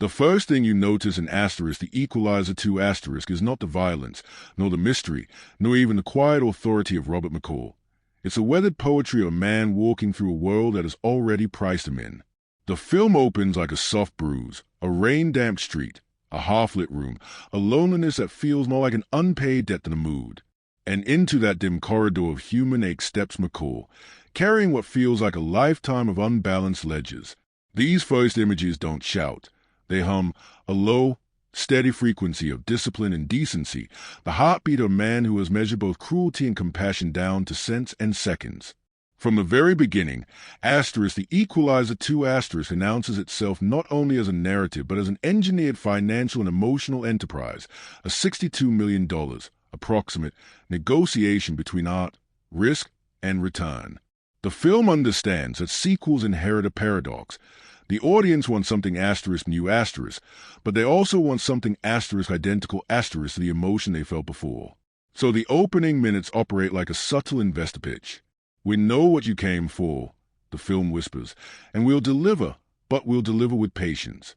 The first thing you notice in Asterisk, the Equalizer 2 Asterisk, is not the violence, nor the mystery, nor even the quiet authority of Robert McCall. It's a weathered poetry of a man walking through a world that has already priced him in. The film opens like a soft bruise, a rain-damped street, a half-lit room, a loneliness that feels more like an unpaid debt than a mood. And into that dim corridor of human ache steps McCall, carrying what feels like a lifetime of unbalanced ledgers. These first images don't shout. They hum, a low, steady frequency of discipline and decency, the heartbeat of a man who has measured both cruelty and compassion down to cents and seconds. From the very beginning, Asterisk, the Equalizer 2 Asterisk, announces itself not only as a narrative but as an engineered financial and emotional enterprise, a $62 million, approximate, negotiation between art, risk, and return. The film understands that sequels inherit a paradox. The audience wants something asterisk new asterisk, but they also want something asterisk identical asterisk to the emotion they felt before. So the opening minutes operate like a subtle investor pitch. We know what you came for, the film whispers, and we'll deliver, but we'll deliver with patience.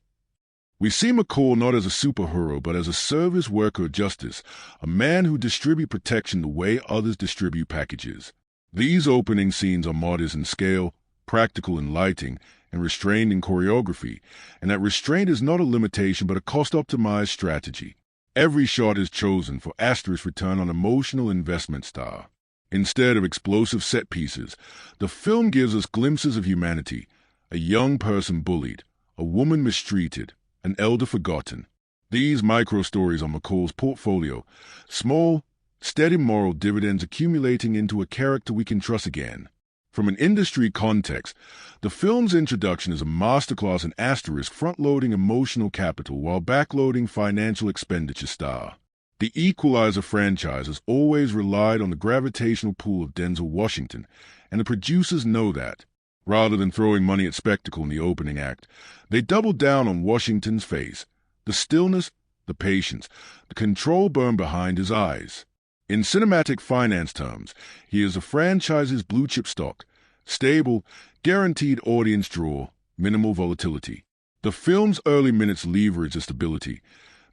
We see McCall not as a superhero, but as a service worker of justice, a man who distributes protection the way others distribute packages. These opening scenes are modest in scale, practical in lighting, and restrained in choreography, and that restraint is not a limitation but a cost-optimized strategy. Every shot is chosen for Asterisk's return on emotional investment star. Instead of explosive set pieces, the film gives us glimpses of humanity, a young person bullied, a woman mistreated, an elder forgotten. These micro-stories on McCall's portfolio, small, steady moral dividends accumulating into a character we can trust again. From an industry context, the film's introduction is a masterclass in Asterisk front-loading emotional capital while back-loading financial expenditure star. The Equalizer franchise has always relied on the gravitational pull of Denzel Washington, and the producers know that. Rather than throwing money at spectacle in the opening act, they doubled down on Washington's face, the stillness, the patience, the control burned behind his eyes. In cinematic finance terms, he is the franchise's blue-chip stock, stable, guaranteed audience draw, minimal volatility. The film's early minutes leverage the stability.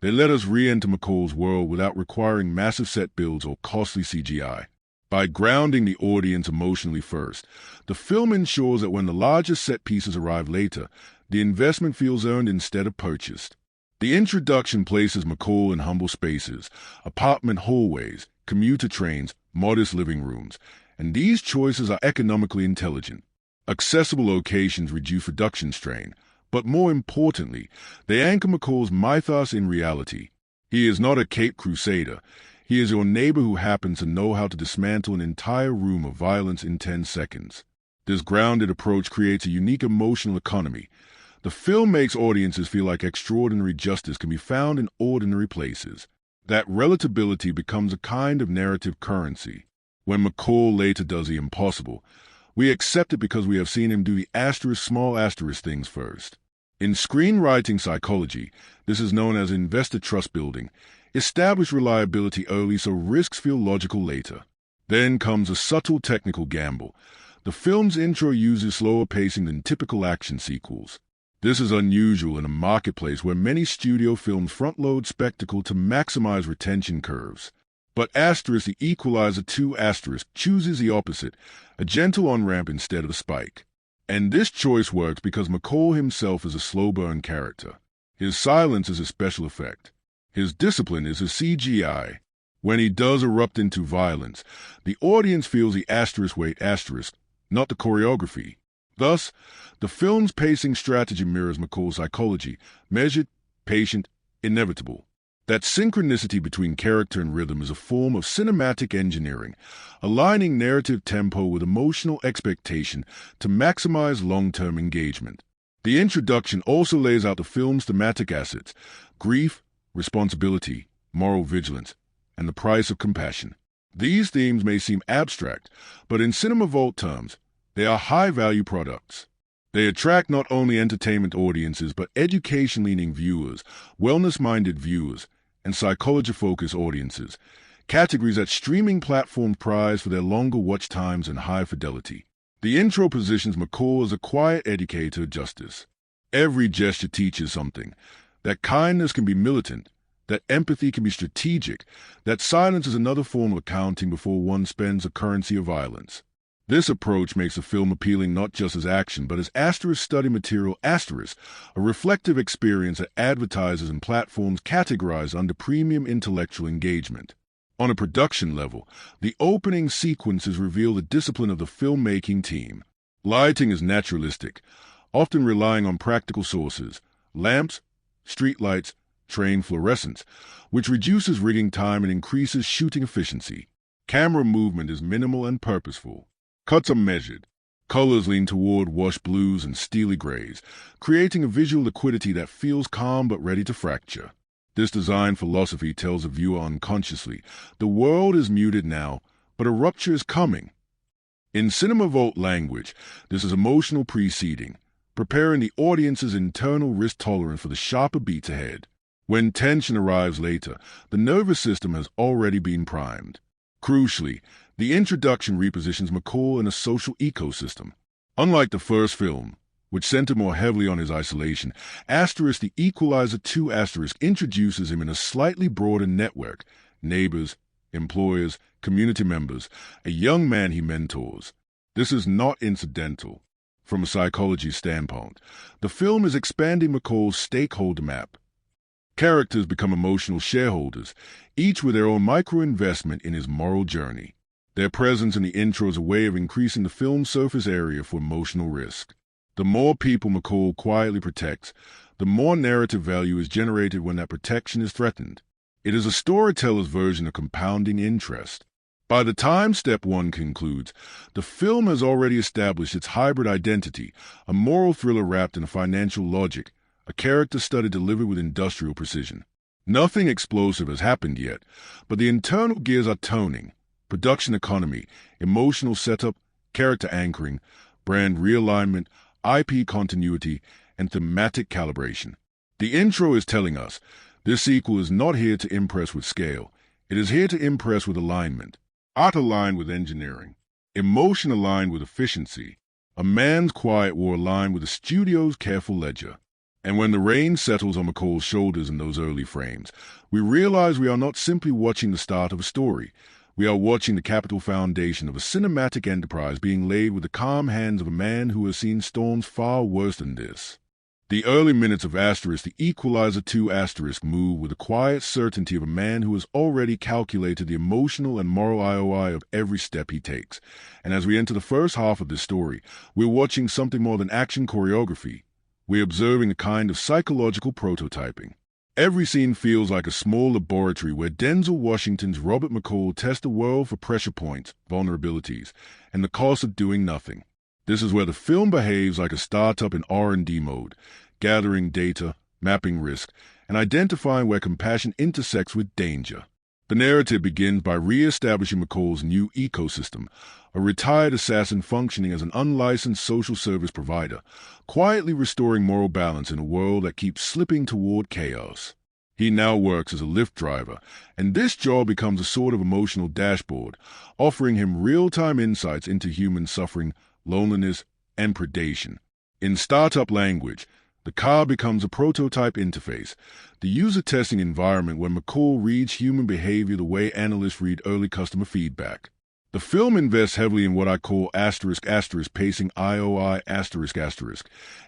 They let us re-enter McCall's world without requiring massive set builds or costly CGI. By grounding the audience emotionally first, the film ensures that when the largest set pieces arrive later, the investment feels earned instead of purchased. The introduction places McCall in humble spaces, apartment hallways, commuter trains, modest living rooms, and these choices are economically intelligent. Accessible locations reduce production strain, but more importantly, they anchor McCall's mythos in reality. He is not a Cape Crusader. He is your neighbor who happens to know how to dismantle an entire room of violence in 10 seconds. This grounded approach creates a unique emotional economy. The film makes audiences feel like extraordinary justice can be found in ordinary places. That relatability becomes a kind of narrative currency. When McCall later does the impossible, we accept it because we have seen him do the asterisk small asterisk things first. In screenwriting psychology, this is known as investor trust building. Establish reliability early so risks feel logical later. Then comes a subtle technical gamble. The film's intro uses slower pacing than typical action sequels. This is unusual in a marketplace where many studio films front-load spectacle to maximize retention curves. But Asterisk, the Equalizer 2 Asterisk, chooses the opposite, a gentle on-ramp instead of a spike. And this choice works because McCall himself is a slow-burn character. His silence is a special effect. His discipline is his CGI. When he does erupt into violence, the audience feels the asterisk weight asterisk, not the choreography. Thus, the film's pacing strategy mirrors McCall's psychology, measured, patient, inevitable. That synchronicity between character and rhythm is a form of cinematic engineering, aligning narrative tempo with emotional expectation to maximize long-term engagement. The introduction also lays out the film's thematic assets: grief, responsibility, moral vigilance, and the price of compassion. These themes may seem abstract, but in Cinema Vault terms, they are high-value products. They attract not only entertainment audiences but education-leaning viewers, wellness-minded viewers, and psychology-focused audiences, categories that streaming platforms prize for their longer watch times and high fidelity. The intro positions McCall as a quiet educator of justice. Every gesture teaches something. That kindness can be militant, that empathy can be strategic, that silence is another form of accounting before one spends a currency of violence. This approach makes a film appealing not just as action, but as asterisk study material asterisk, a reflective experience that advertisers and platforms categorize under premium intellectual engagement. On a production level, the opening sequences reveal the discipline of the filmmaking team. Lighting is naturalistic, often relying on practical sources, lamps, streetlights, train fluorescence, which reduces rigging time and increases shooting efficiency. Camera movement is minimal and purposeful. Cuts are measured. Colors lean toward washed blues and steely grays, creating a visual liquidity that feels calm but ready to fracture. This design philosophy tells the viewer unconsciously, the world is muted now, but a rupture is coming. In Cinema Vault language, this is emotional preceding, preparing the audience's internal risk tolerance for the sharper beats ahead. When tension arrives later, the nervous system has already been primed. Crucially, the introduction repositions McCall in a social ecosystem. Unlike the first film, which centered more heavily on his isolation, the Equalizer 2 introduces him in a slightly broader network: neighbors, employers, community members, a young man he mentors. This is not incidental. From a psychology standpoint, the film is expanding McCall's stakeholder map. Characters become emotional shareholders, each with their own micro-investment in his moral journey. Their presence in the intro is a way of increasing the film's surface area for emotional risk. The more people McCall quietly protects, the more narrative value is generated when that protection is threatened. It is a storyteller's version of compounding interest. By the time Step 1 concludes, the film has already established its hybrid identity, a moral thriller wrapped in a financial logic, a character study delivered with industrial precision. Nothing explosive has happened yet, but the internal gears are toning. Production economy, emotional setup, character anchoring, brand realignment, IP continuity, and thematic calibration. The intro is telling us, this sequel is not here to impress with scale. It is here to impress with alignment. Art aligned with engineering. Emotion aligned with efficiency. A man's quiet war aligned with the studio's careful ledger. And when the rain settles on McCall's shoulders in those early frames, we realize we are not simply watching the start of a story. We are watching the capital foundation of a cinematic enterprise being laid with the calm hands of a man who has seen storms far worse than this. The early minutes of the Equalizer 2 move with the quiet certainty of a man who has already calculated the emotional and moral IOI of every step he takes. And as we enter the first half of this story, we're watching something more than action choreography. We're observing a kind of psychological prototyping. Every scene feels like a small laboratory where Denzel Washington's Robert McCall tests the world for pressure points, vulnerabilities, and the cost of doing nothing. This is where the film behaves like a startup in R&D mode, gathering data, mapping risk, and identifying where compassion intersects with danger. The narrative begins by re-establishing McCall's new ecosystem, a retired assassin functioning as an unlicensed social service provider, quietly restoring moral balance in a world that keeps slipping toward chaos. He now works as a Lyft driver, and this job becomes a sort of emotional dashboard, offering him real-time insights into human suffering, loneliness, and predation. In startup language, the car becomes a prototype interface, the user testing environment where McCall reads human behavior the way analysts read early customer feedback. The film invests heavily in what I call pacing IOI**.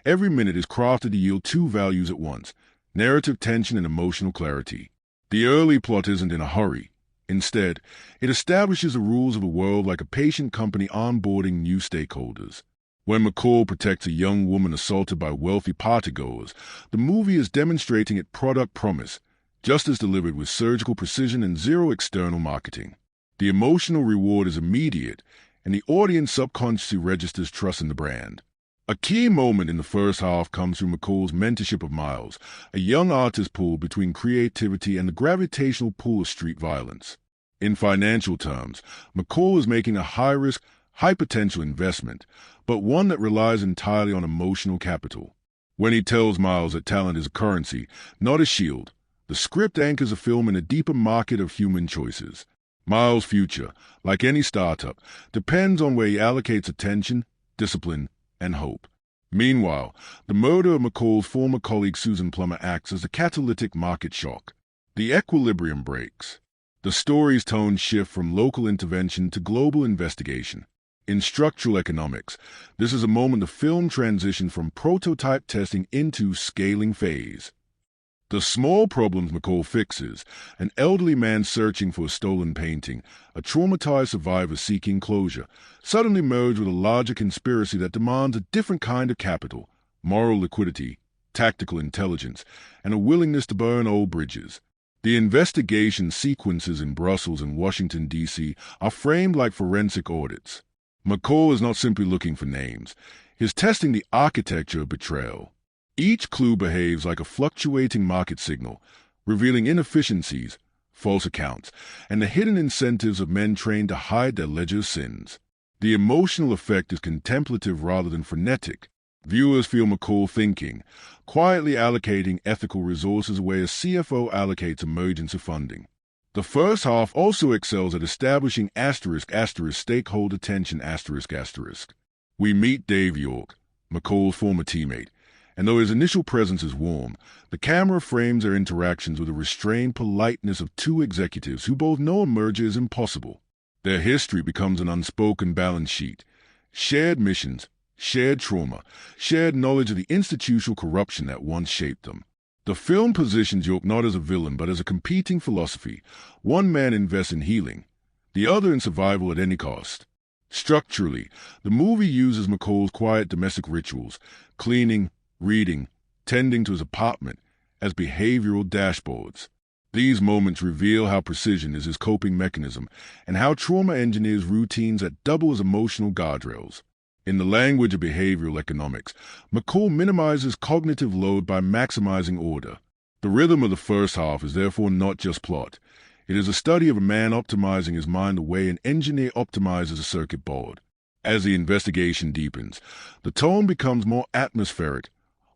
Every minute is crafted to yield two values at once: narrative tension and emotional clarity. The early plot isn't in a hurry. Instead, it establishes the rules of the world like a patient company onboarding new stakeholders. When McCall protects a young woman assaulted by wealthy partygoers, the movie is demonstrating its product promise, justice delivered with surgical precision and zero external marketing. The emotional reward is immediate, and the audience subconsciously registers trust in the brand. A key moment in the first half comes through McCall's mentorship of Miles, a young artist pulled between creativity and the gravitational pull of street violence. In financial terms, McCall is making a high-risk, high-potential investment, but one that relies entirely on emotional capital. When he tells Miles that talent is a currency, not a shield, the script anchors a film in a deeper market of human choices. Miles' future, like any startup, depends on where he allocates attention, discipline, and hope. Meanwhile, the murder of McCall's former colleague Susan Plummer acts as a catalytic market shock. The equilibrium breaks. The story's tone shifts from local intervention to global investigation. In structural economics, this is a moment the film transitions from prototype testing into scaling phase. The small problems McCall fixes, an elderly man searching for a stolen painting, a traumatized survivor seeking closure, suddenly merge with a larger conspiracy that demands a different kind of capital, moral liquidity, tactical intelligence, and a willingness to burn old bridges. The investigation sequences in Brussels and Washington, D.C. are framed like forensic audits. McCall is not simply looking for names. He's testing the architecture of betrayal. Each clue behaves like a fluctuating market signal, revealing inefficiencies, false accounts, and the hidden incentives of men trained to hide their ledger's sins. The emotional effect is contemplative rather than frenetic. Viewers feel McCall thinking, quietly allocating ethical resources the way a CFO allocates emergency funding. The first half also excels at establishing stakeholder tension ***. We meet Dave York, McCall's former teammate, and though his initial presence is warm, the camera frames their interactions with the restrained politeness of two executives who both know a merger is impossible. Their history becomes an unspoken balance sheet. Shared missions, shared trauma, shared knowledge of the institutional corruption that once shaped them. The film positions York not as a villain but as a competing philosophy. One man invests in healing, the other in survival at any cost. Structurally, the movie uses McCall's quiet domestic rituals, cleaning, reading, tending to his apartment, as behavioral dashboards. These moments reveal how precision is his coping mechanism and how trauma engineers routines that double as emotional guardrails. In the language of behavioral economics, McCall minimizes cognitive load by maximizing order. The rhythm of the first half is therefore not just plot. It is a study of a man optimizing his mind the way an engineer optimizes a circuit board. As the investigation deepens, the tone becomes more atmospheric,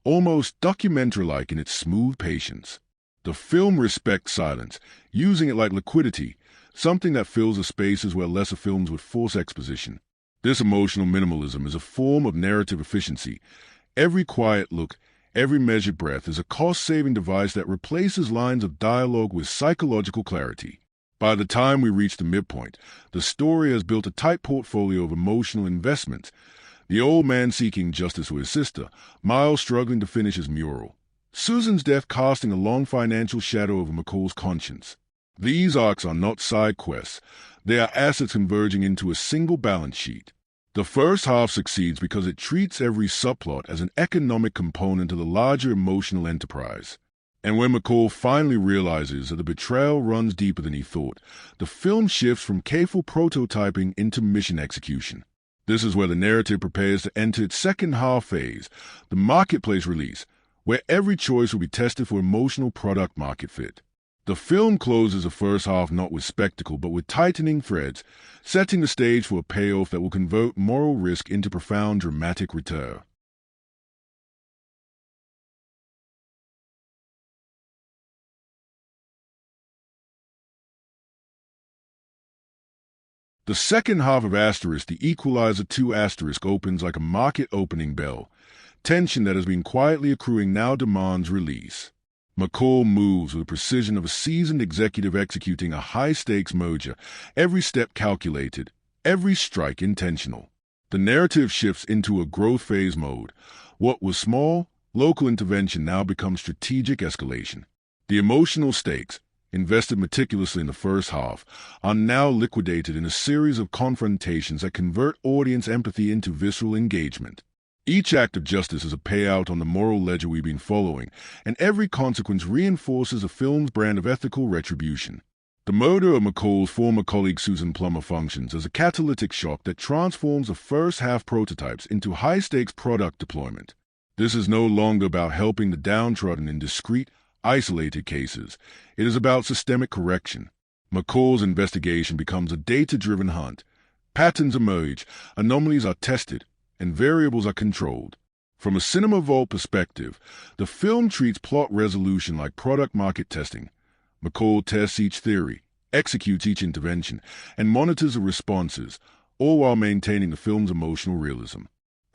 almost documentary-like in its smooth patience. The film respects silence, using it like liquidity, something that fills the spaces where lesser films would force exposition. This emotional minimalism is a form of narrative efficiency. Every quiet look, every measured breath is a cost-saving device that replaces lines of dialogue with psychological clarity. By the time we reach the midpoint, the story has built a tight portfolio of emotional investments. The old man seeking justice for his sister, Miles struggling to finish his mural, Susan's death casting a long financial shadow over McCall's conscience. These arcs are not side quests. They are assets converging into a single balance sheet. The first half succeeds because it treats every subplot as an economic component of the larger emotional enterprise. And when McCall finally realizes that the betrayal runs deeper than he thought, the film shifts from careful prototyping into mission execution. This is where the narrative prepares to enter its second half phase, the marketplace release, where every choice will be tested for emotional product market fit. The film closes the first half not with spectacle but with tightening threads, setting the stage for a payoff that will convert moral risk into profound dramatic return. The second half of the Equalizer 2 opens like a market opening bell. Tension that has been quietly accruing now demands release. McCall moves with the precision of a seasoned executive executing a high-stakes merger, every step calculated, every strike intentional. The narrative shifts into a growth phase mode. What was small, local intervention now becomes strategic escalation. The emotional stakes, invested meticulously in the first half, are now liquidated in a series of confrontations that convert audience empathy into visceral engagement. Each act of justice is a payout on the moral ledger we've been following, and every consequence reinforces the film's brand of ethical retribution. The murder of McCall's former colleague Susan Plummer functions as a catalytic shock that transforms the first half prototypes into high-stakes product deployment. This is no longer about helping the downtrodden in discrete, isolated cases. It is about systemic correction. McCall's investigation becomes a data-driven hunt. Patterns emerge, anomalies are tested, and variables are controlled. From a cinema vault perspective, the film treats plot resolution like product market testing. McCall tests each theory, executes each intervention, and monitors the responses, all while maintaining the film's emotional realism.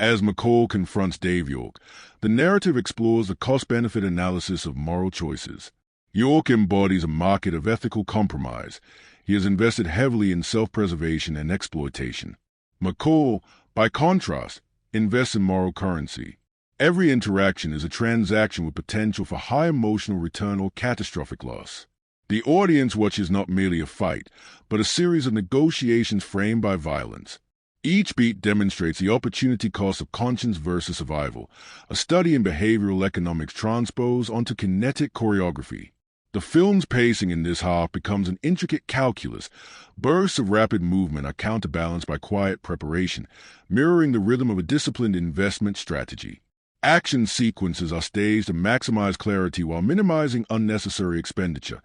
As McCall confronts Dave York, the narrative explores the cost-benefit analysis of moral choices. York embodies a market of ethical compromise. He has invested heavily in self-preservation and exploitation. McCall, by contrast, invests in moral currency. Every interaction is a transaction with potential for high emotional return or catastrophic loss. The audience watches not merely a fight, but a series of negotiations framed by violence. Each beat demonstrates the opportunity cost of conscience versus survival, a study in behavioral economics transposed onto kinetic choreography. The film's pacing in this half becomes an intricate calculus. Bursts of rapid movement are counterbalanced by quiet preparation, mirroring the rhythm of a disciplined investment strategy. Action sequences are staged to maximize clarity while minimizing unnecessary expenditure.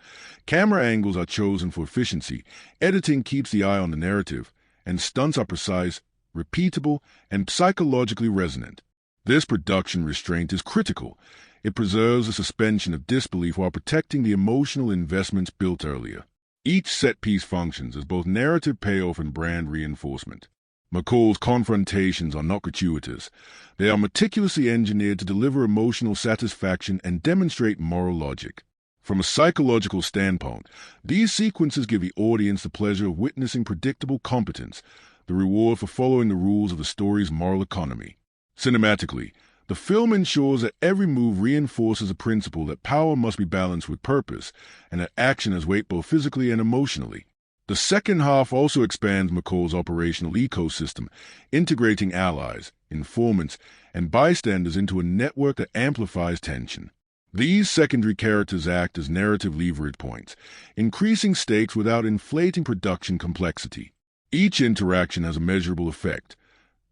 Camera angles are chosen for efficiency, editing keeps the eye on the narrative, and stunts are precise, repeatable, and psychologically resonant. This production restraint is critical. It preserves a suspension of disbelief while protecting the emotional investments built earlier. Each set-piece functions as both narrative payoff and brand reinforcement. McCall's confrontations are not gratuitous. They are meticulously engineered to deliver emotional satisfaction and demonstrate moral logic. From a psychological standpoint, these sequences give the audience the pleasure of witnessing predictable competence, the reward for following the rules of the story's moral economy. Cinematically, the film ensures that every move reinforces a principle that power must be balanced with purpose, and that action has weight both physically and emotionally. The second half also expands McCall's operational ecosystem, integrating allies, informants, and bystanders into a network that amplifies tension. These secondary characters act as narrative leverage points, increasing stakes without inflating production complexity. Each interaction has a measurable effect.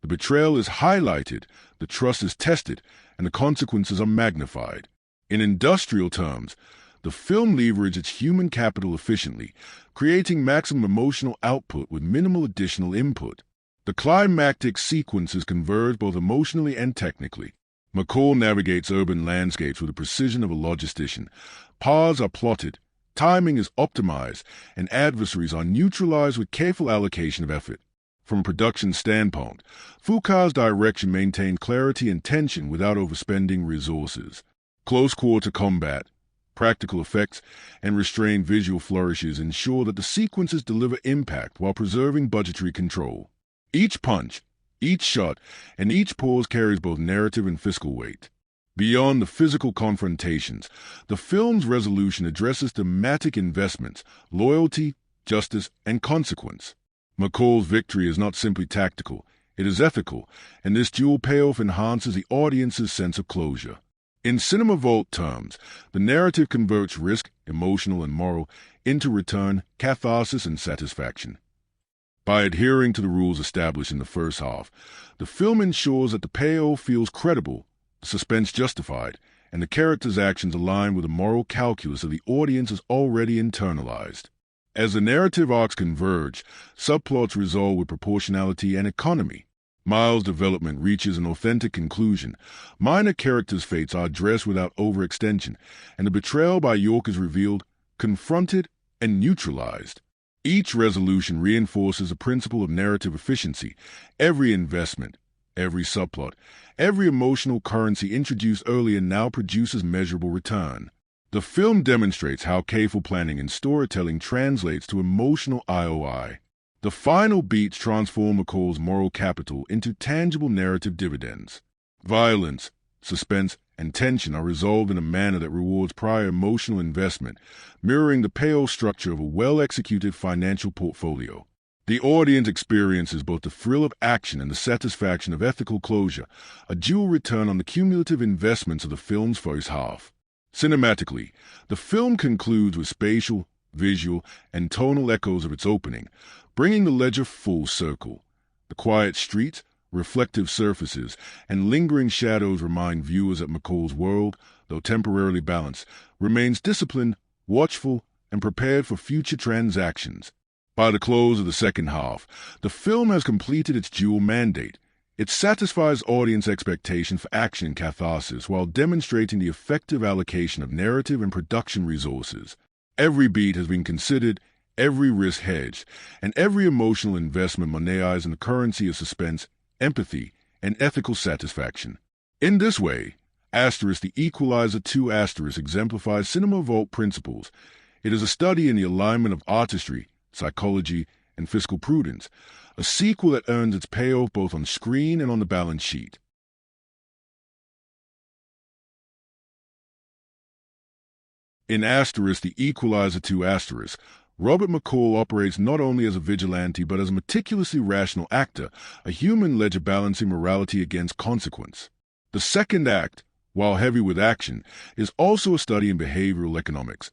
The betrayal is highlighted, the trust is tested, and the consequences are magnified. In industrial terms, the film leverages its human capital efficiently, creating maximum emotional output with minimal additional input. The climactic sequences converge both emotionally and technically. McCall navigates urban landscapes with the precision of a logistician. Paths are plotted, timing is optimized, and adversaries are neutralized with careful allocation of effort. From a production standpoint, Fuqua's direction maintained clarity and tension without overspending resources. Close-quarter combat, practical effects, and restrained visual flourishes ensure that the sequences deliver impact while preserving budgetary control. Each punch, each shot, and each pause carries both narrative and fiscal weight. Beyond the physical confrontations, the film's resolution addresses thematic investments, loyalty, justice, and consequence. McCall's victory is not simply tactical, it is ethical, and this dual payoff enhances the audience's sense of closure. In cinema vault terms, the narrative converts risk, emotional and moral, into return, catharsis, and satisfaction. By adhering to the rules established in the first half, the film ensures that the payoff feels credible, the suspense justified, and the characters' actions align with the moral calculus that the audience has already internalized. As the narrative arcs converge, subplots resolve with proportionality and economy. Miles' development reaches an authentic conclusion. Minor characters' fates are addressed without overextension, and the betrayal by York is revealed, confronted, and neutralized. Each resolution reinforces a principle of narrative efficiency. Every investment, every subplot, every emotional currency introduced earlier now produces measurable return. The film demonstrates how careful planning and storytelling translates to emotional IOI. The final beats transform McCall's moral capital into tangible narrative dividends. Violence, suspense, and tension are resolved in a manner that rewards prior emotional investment, mirroring the payoff structure of a well-executed financial portfolio. The audience experiences both the thrill of action and the satisfaction of ethical closure, a dual return on the cumulative investments of the film's first half. Cinematically, the film concludes with spatial, visual, and tonal echoes of its opening, bringing the ledger full circle. The quiet streets, reflective surfaces, and lingering shadows remind viewers that McCall's world, though temporarily balanced, remains disciplined, watchful, and prepared for future transactions. By the close of the second half, the film has completed its dual mandate. It satisfies audience expectations for action and catharsis while demonstrating the effective allocation of narrative and production resources. Every beat has been considered, every risk hedged, and every emotional investment monetised in the currency of suspense, empathy, and ethical satisfaction. In this way, the Equalizer 2 exemplifies cinema vault principles. It is a study in the alignment of artistry, psychology, and fiscal prudence, a sequel that earns its payoff both on screen and on the balance sheet. In the Equalizer 2 Robert McCall operates not only as a vigilante but as a meticulously rational actor, a human ledger balancing morality against consequence. The second act, while heavy with action, is also a study in behavioral economics.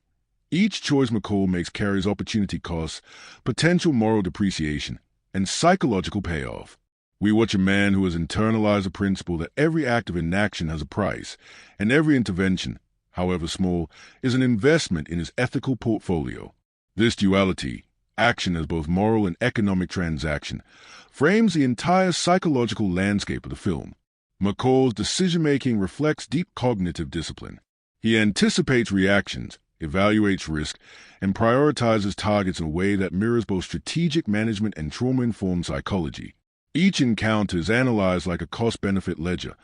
Each choice McCall makes carries opportunity costs, potential moral depreciation, and psychological payoff. We watch a man who has internalized the principle that every act of inaction has a price, and every intervention, however small, is an investment in his ethical portfolio. This duality, action as both moral and economic transaction, frames the entire psychological landscape of the film. McCall's decision-making reflects deep cognitive discipline. He anticipates reactions, evaluates risk, and prioritizes targets in a way that mirrors both strategic management and trauma-informed psychology. Each encounter is analyzed like a cost-benefit ledger.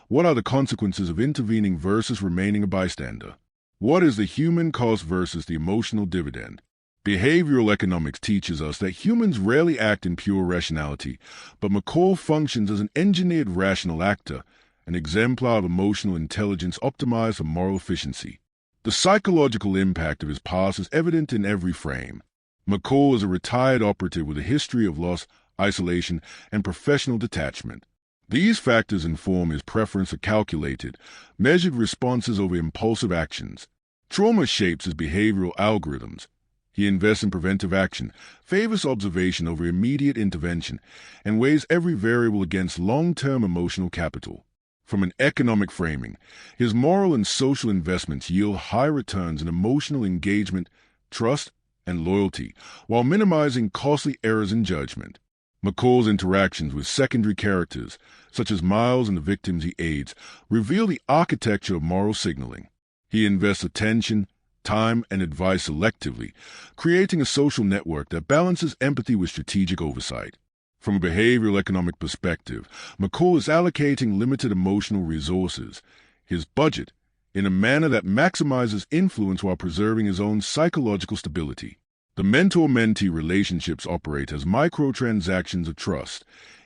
What are the consequences of intervening versus remaining a bystander? What is the human cost versus the emotional dividend? Behavioral economics teaches us that humans rarely act in pure rationality, but McCall functions as an engineered rational actor, an exemplar of emotional intelligence optimized for moral efficiency. The psychological impact of his past is evident in every frame. McCall is a retired operative with a history of loss, isolation, and professional detachment. These factors inform his preference for calculated, measured responses over impulsive actions. Trauma shapes his behavioral algorithms. He invests in preventive action, favors observation over immediate intervention, and weighs every variable against long-term emotional capital. From an economic framing, his moral and social investments yield high returns in emotional engagement, trust, and loyalty, while minimizing costly errors in judgment. McCall's interactions with secondary characters, such as Miles and the victims he aids, reveal the architecture of moral signaling. He invests attention, time, and advice selectively, creating a social network that balances empathy with strategic oversight. From a behavioral economic perspective, McCall is allocating limited emotional resources, his budget, in a manner that maximizes influence while preserving his own psychological stability. The mentor-mentee relationships operate as microtransactions of trust.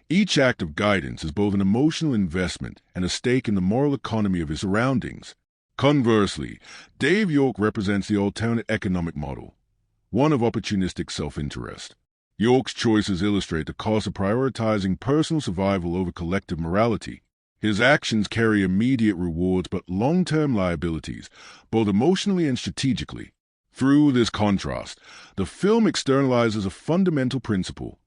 Each act of guidance is both an emotional investment and a stake in the moral economy of his surroundings. Conversely, Dave York represents the alternate economic model, one of opportunistic self-interest. York's choices illustrate the cost of prioritizing personal survival over collective morality. His actions carry immediate rewards but long-term liabilities, both emotionally and strategically. Through this contrast, the film externalizes a fundamental principle.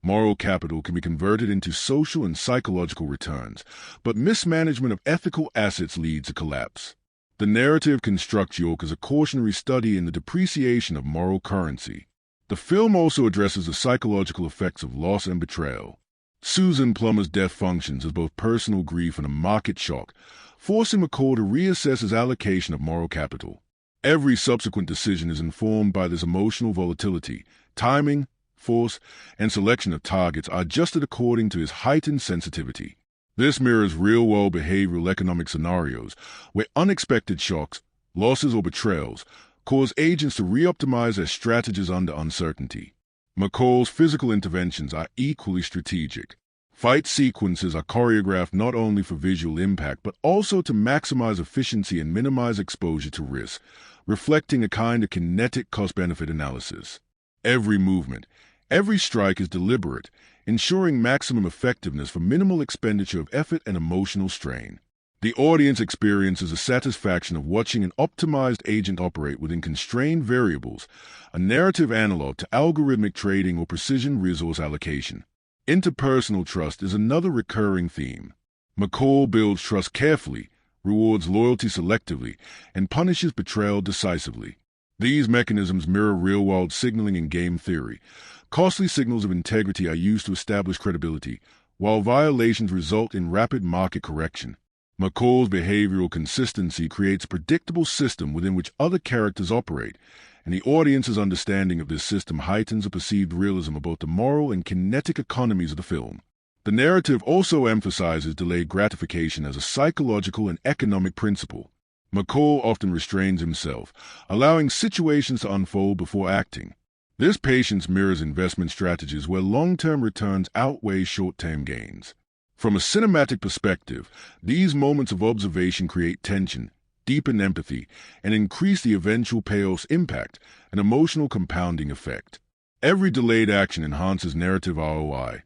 Moral capital can be converted into social and psychological returns, but mismanagement of ethical assets leads to collapse. The narrative constructs York as a cautionary study in the depreciation of moral currency. The film also addresses the psychological effects of loss and betrayal. Susan Plummer's death functions as both personal grief and a market shock, forcing McCall to reassess his allocation of moral capital. Every subsequent decision is informed by this emotional volatility. Timing, force, and selection of targets are adjusted according to his heightened sensitivity. This mirrors real-world behavioral economic scenarios where unexpected shocks, losses, or betrayals cause agents to re-optimize their strategies under uncertainty. McCall's physical interventions are equally strategic. Fight sequences are choreographed not only for visual impact but also to maximize efficiency and minimize exposure to risk, reflecting a kind of kinetic cost-benefit analysis. Every movement, every strike is deliberate, ensuring maximum effectiveness for minimal expenditure of effort and emotional strain. The audience experiences the satisfaction of watching an optimized agent operate within constrained variables, a narrative analog to algorithmic trading or precision resource allocation. Interpersonal trust is another recurring theme. McCall builds trust carefully, rewards loyalty selectively, and punishes betrayal decisively. These mechanisms mirror real-world signaling in game theory. Costly signals of integrity are used to establish credibility, while violations result in rapid market correction. McCall's behavioral consistency creates a predictable system within which other characters operate, and the audience's understanding of this system heightens a perceived realism about the moral and kinetic economies of the film. The narrative also emphasizes delayed gratification as a psychological and economic principle. McCall often restrains himself, allowing situations to unfold before acting. This patience mirrors investment strategies where long-term returns outweigh short-term gains. From a cinematic perspective, these moments of observation create tension, deepen empathy, and increase the eventual payoff's impact, an emotional compounding effect. Every delayed action enhances narrative ROI,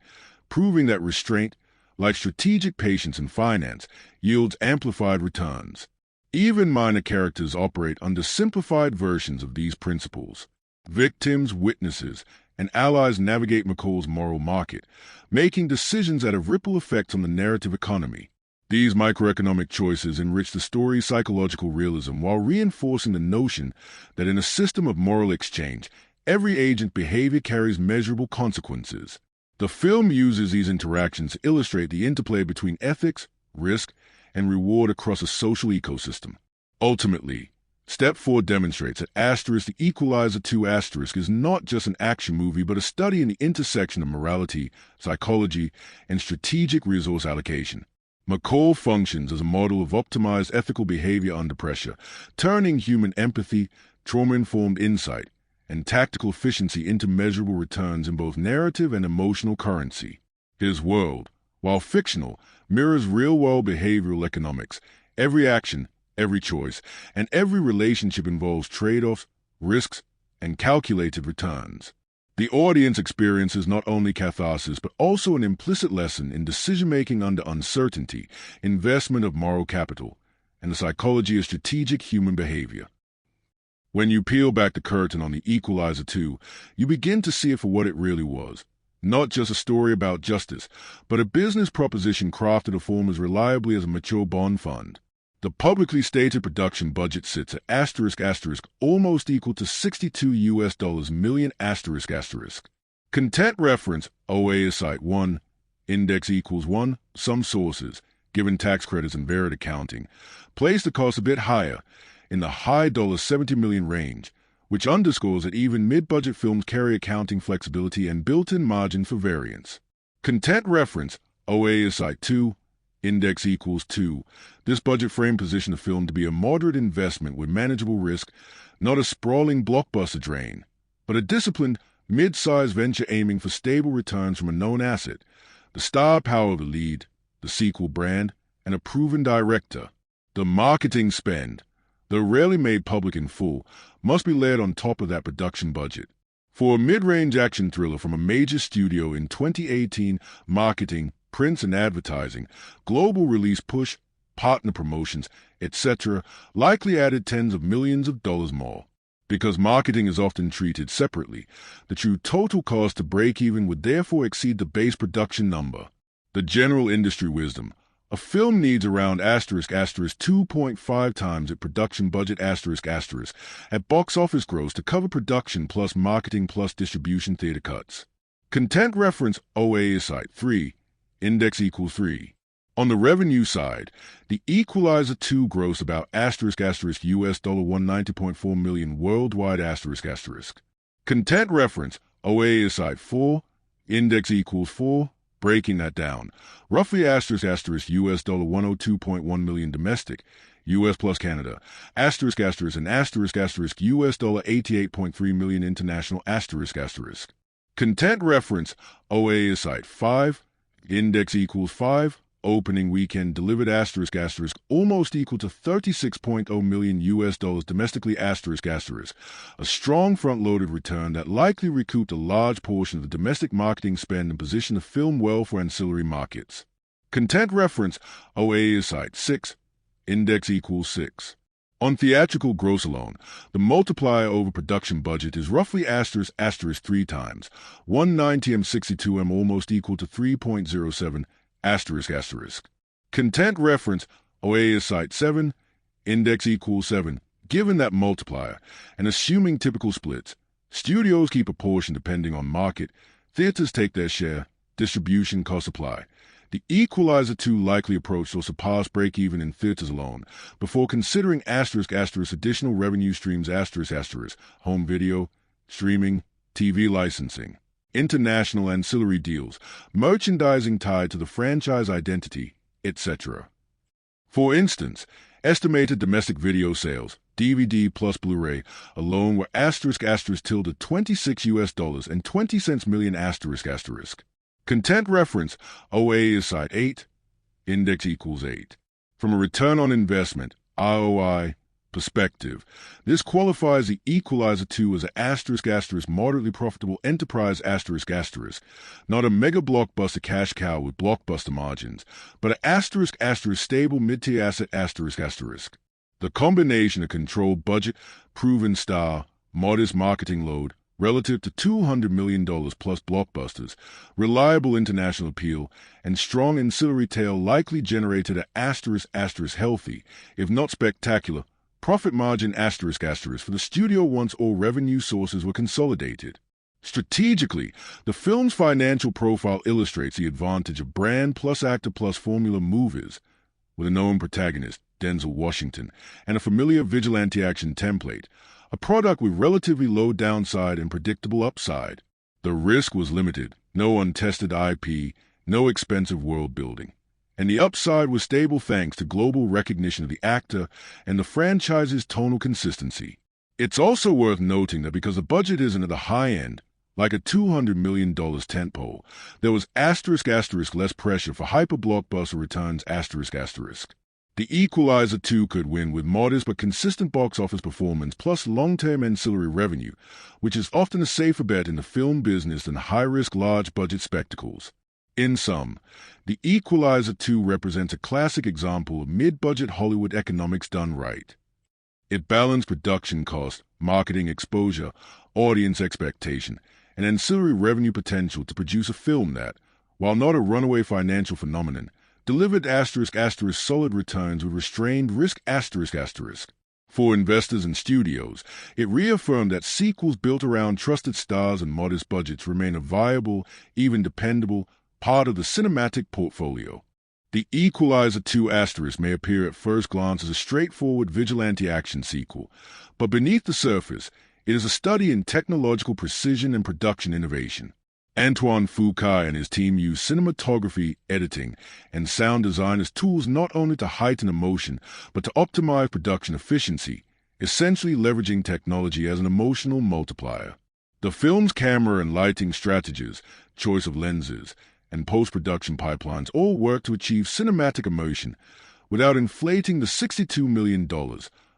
proving that restraint, like strategic patience in finance, yields amplified returns. Even minor characters operate under simplified versions of these principles. Victims, witnesses, and allies navigate McCall's moral market, making decisions that have ripple effects on the narrative economy. These microeconomic choices enrich the story's psychological realism while reinforcing the notion that in a system of moral exchange, every agent's behavior carries measurable consequences. The film uses these interactions to illustrate the interplay between ethics, risk, and reward across a social ecosystem. Ultimately, Step 4 demonstrates that the Equalizer 2 is not just an action movie but a study in the intersection of morality, psychology, and strategic resource allocation. McCall functions as a model of optimized ethical behavior under pressure, turning human empathy, trauma-informed insight, and tactical efficiency into measurable returns in both narrative and emotional currency. His world, while fictional, mirrors real-world behavioral economics. Every action, every choice, and every relationship involves trade-offs, risks, and calculated returns. The audience experiences not only catharsis but also an implicit lesson in decision-making under uncertainty, investment of moral capital, and the psychology of strategic human behavior. When you peel back the curtain on the Equalizer 2, you begin to see it for what it really was. Not just a story about justice, but a business proposition crafted to form as reliably as a mature bond fund. The publicly stated production budget sits at almost equal to $62 million. Content reference OA Site 1, index equals 1. Some sources, given tax credits and varied accounting, place the cost a bit higher, in the high $70 million range, which underscores that even mid-budget films carry accounting flexibility and built-in margin for variance. Content reference OA Site 2, index equals 2. This budget frame positioned the film to be a moderate investment with manageable risk, not a sprawling blockbuster drain, but a disciplined, mid-sized venture aiming for stable returns from a known asset, the star power of the lead, the sequel brand, and a proven director. The marketing spend, though rarely made public in full, must be layered on top of that production budget. For a mid-range action thriller from a major studio in 2018, marketing, prints and advertising, global release push, partner promotions, etc. likely added tens of millions of dollars more. Because marketing is often treated separately, the true total cost to break even would therefore exceed the base production number. The general industry wisdom: a film needs around **2.5 times its production budget at box office gross to cover production plus marketing plus distribution theater cuts. Content reference OA Site 3, index equals 3. On the revenue side, the Equalizer 2 grossed about $190.4 million worldwide **. Content reference OA Site 4, index equals 4. Breaking that down, roughly $102.1 million domestic, US plus Canada, and $88.3 million international **. Content reference OA Site 5, index equals 5. Opening weekend delivered almost equal to $36.0 million domestically **. A strong front-loaded return that likely recouped a large portion of the domestic marketing spend and positioned the film well for ancillary markets. Content reference OA Site 6, index equals 6. On theatrical gross alone, the multiplier over production budget is roughly **3 times, 190M62M almost equal to 3.07 **. Content reference OA Site 7, index equals 7. Given that multiplier, and assuming typical splits, studios keep a portion depending on market, theaters take their share, distribution costs apply. The Equalizer 2 likely approached or surpassed break-even in theaters alone, before considering *** additional revenue streams ***, home video, streaming, TV licensing. international ancillary deals, merchandising tied to the franchise identity, etc. For instance, estimated domestic video sales, DVD plus Blu-ray, alone were tilde 26 US dollars and 20 cents million asterisk. Content reference, OA is site 8, index equals 8. From a return on investment, ROI, perspective, this qualifies the Equalizer 2 as a moderately profitable enterprise not a mega blockbuster cash cow with blockbuster margins, but a stable mid-tier asset The combination of controlled budget, proven star, modest marketing load, relative to $200 million plus blockbusters, reliable international appeal, and strong ancillary tail likely generated a healthy, if not spectacular, profit margin for the studio once all revenue sources were consolidated. Strategically, the film's financial profile illustrates the advantage of brand plus actor plus formula movies, with a known protagonist, Denzel Washington, and a familiar vigilante action template, a product with relatively low downside and predictable upside. The risk was limited, no untested IP, no expensive world building. And the upside was stable thanks to global recognition of the actor and the franchise's tonal consistency. It's also worth noting that because the budget isn't at the high end, like a $200 million tentpole, there was less pressure for hyper-blockbuster returns The Equalizer 2 could win with modest but consistent box office performance plus long-term ancillary revenue, which is often a safer bet in the film business than high-risk large-budget spectacles. In sum, The Equalizer 2 represents a classic example of mid-budget Hollywood economics done right. It balanced production cost, marketing exposure, audience expectation, and ancillary revenue potential to produce a film that, while not a runaway financial phenomenon, delivered solid returns with restrained risk For investors and studios, it reaffirmed that sequels built around trusted stars and modest budgets remain a viable, even dependable, part of the cinematic portfolio. The Equalizer 2 may appear at first glance as a straightforward vigilante action sequel, but beneath the surface, it is a study in technological precision and production innovation. Antoine Fuqua and his team use cinematography, editing, and sound design as tools not only to heighten emotion, but to optimize production efficiency, essentially leveraging technology as an emotional multiplier. The film's camera and lighting strategies, choice of lenses, and post-production pipelines all work to achieve cinematic immersion without inflating the $62 million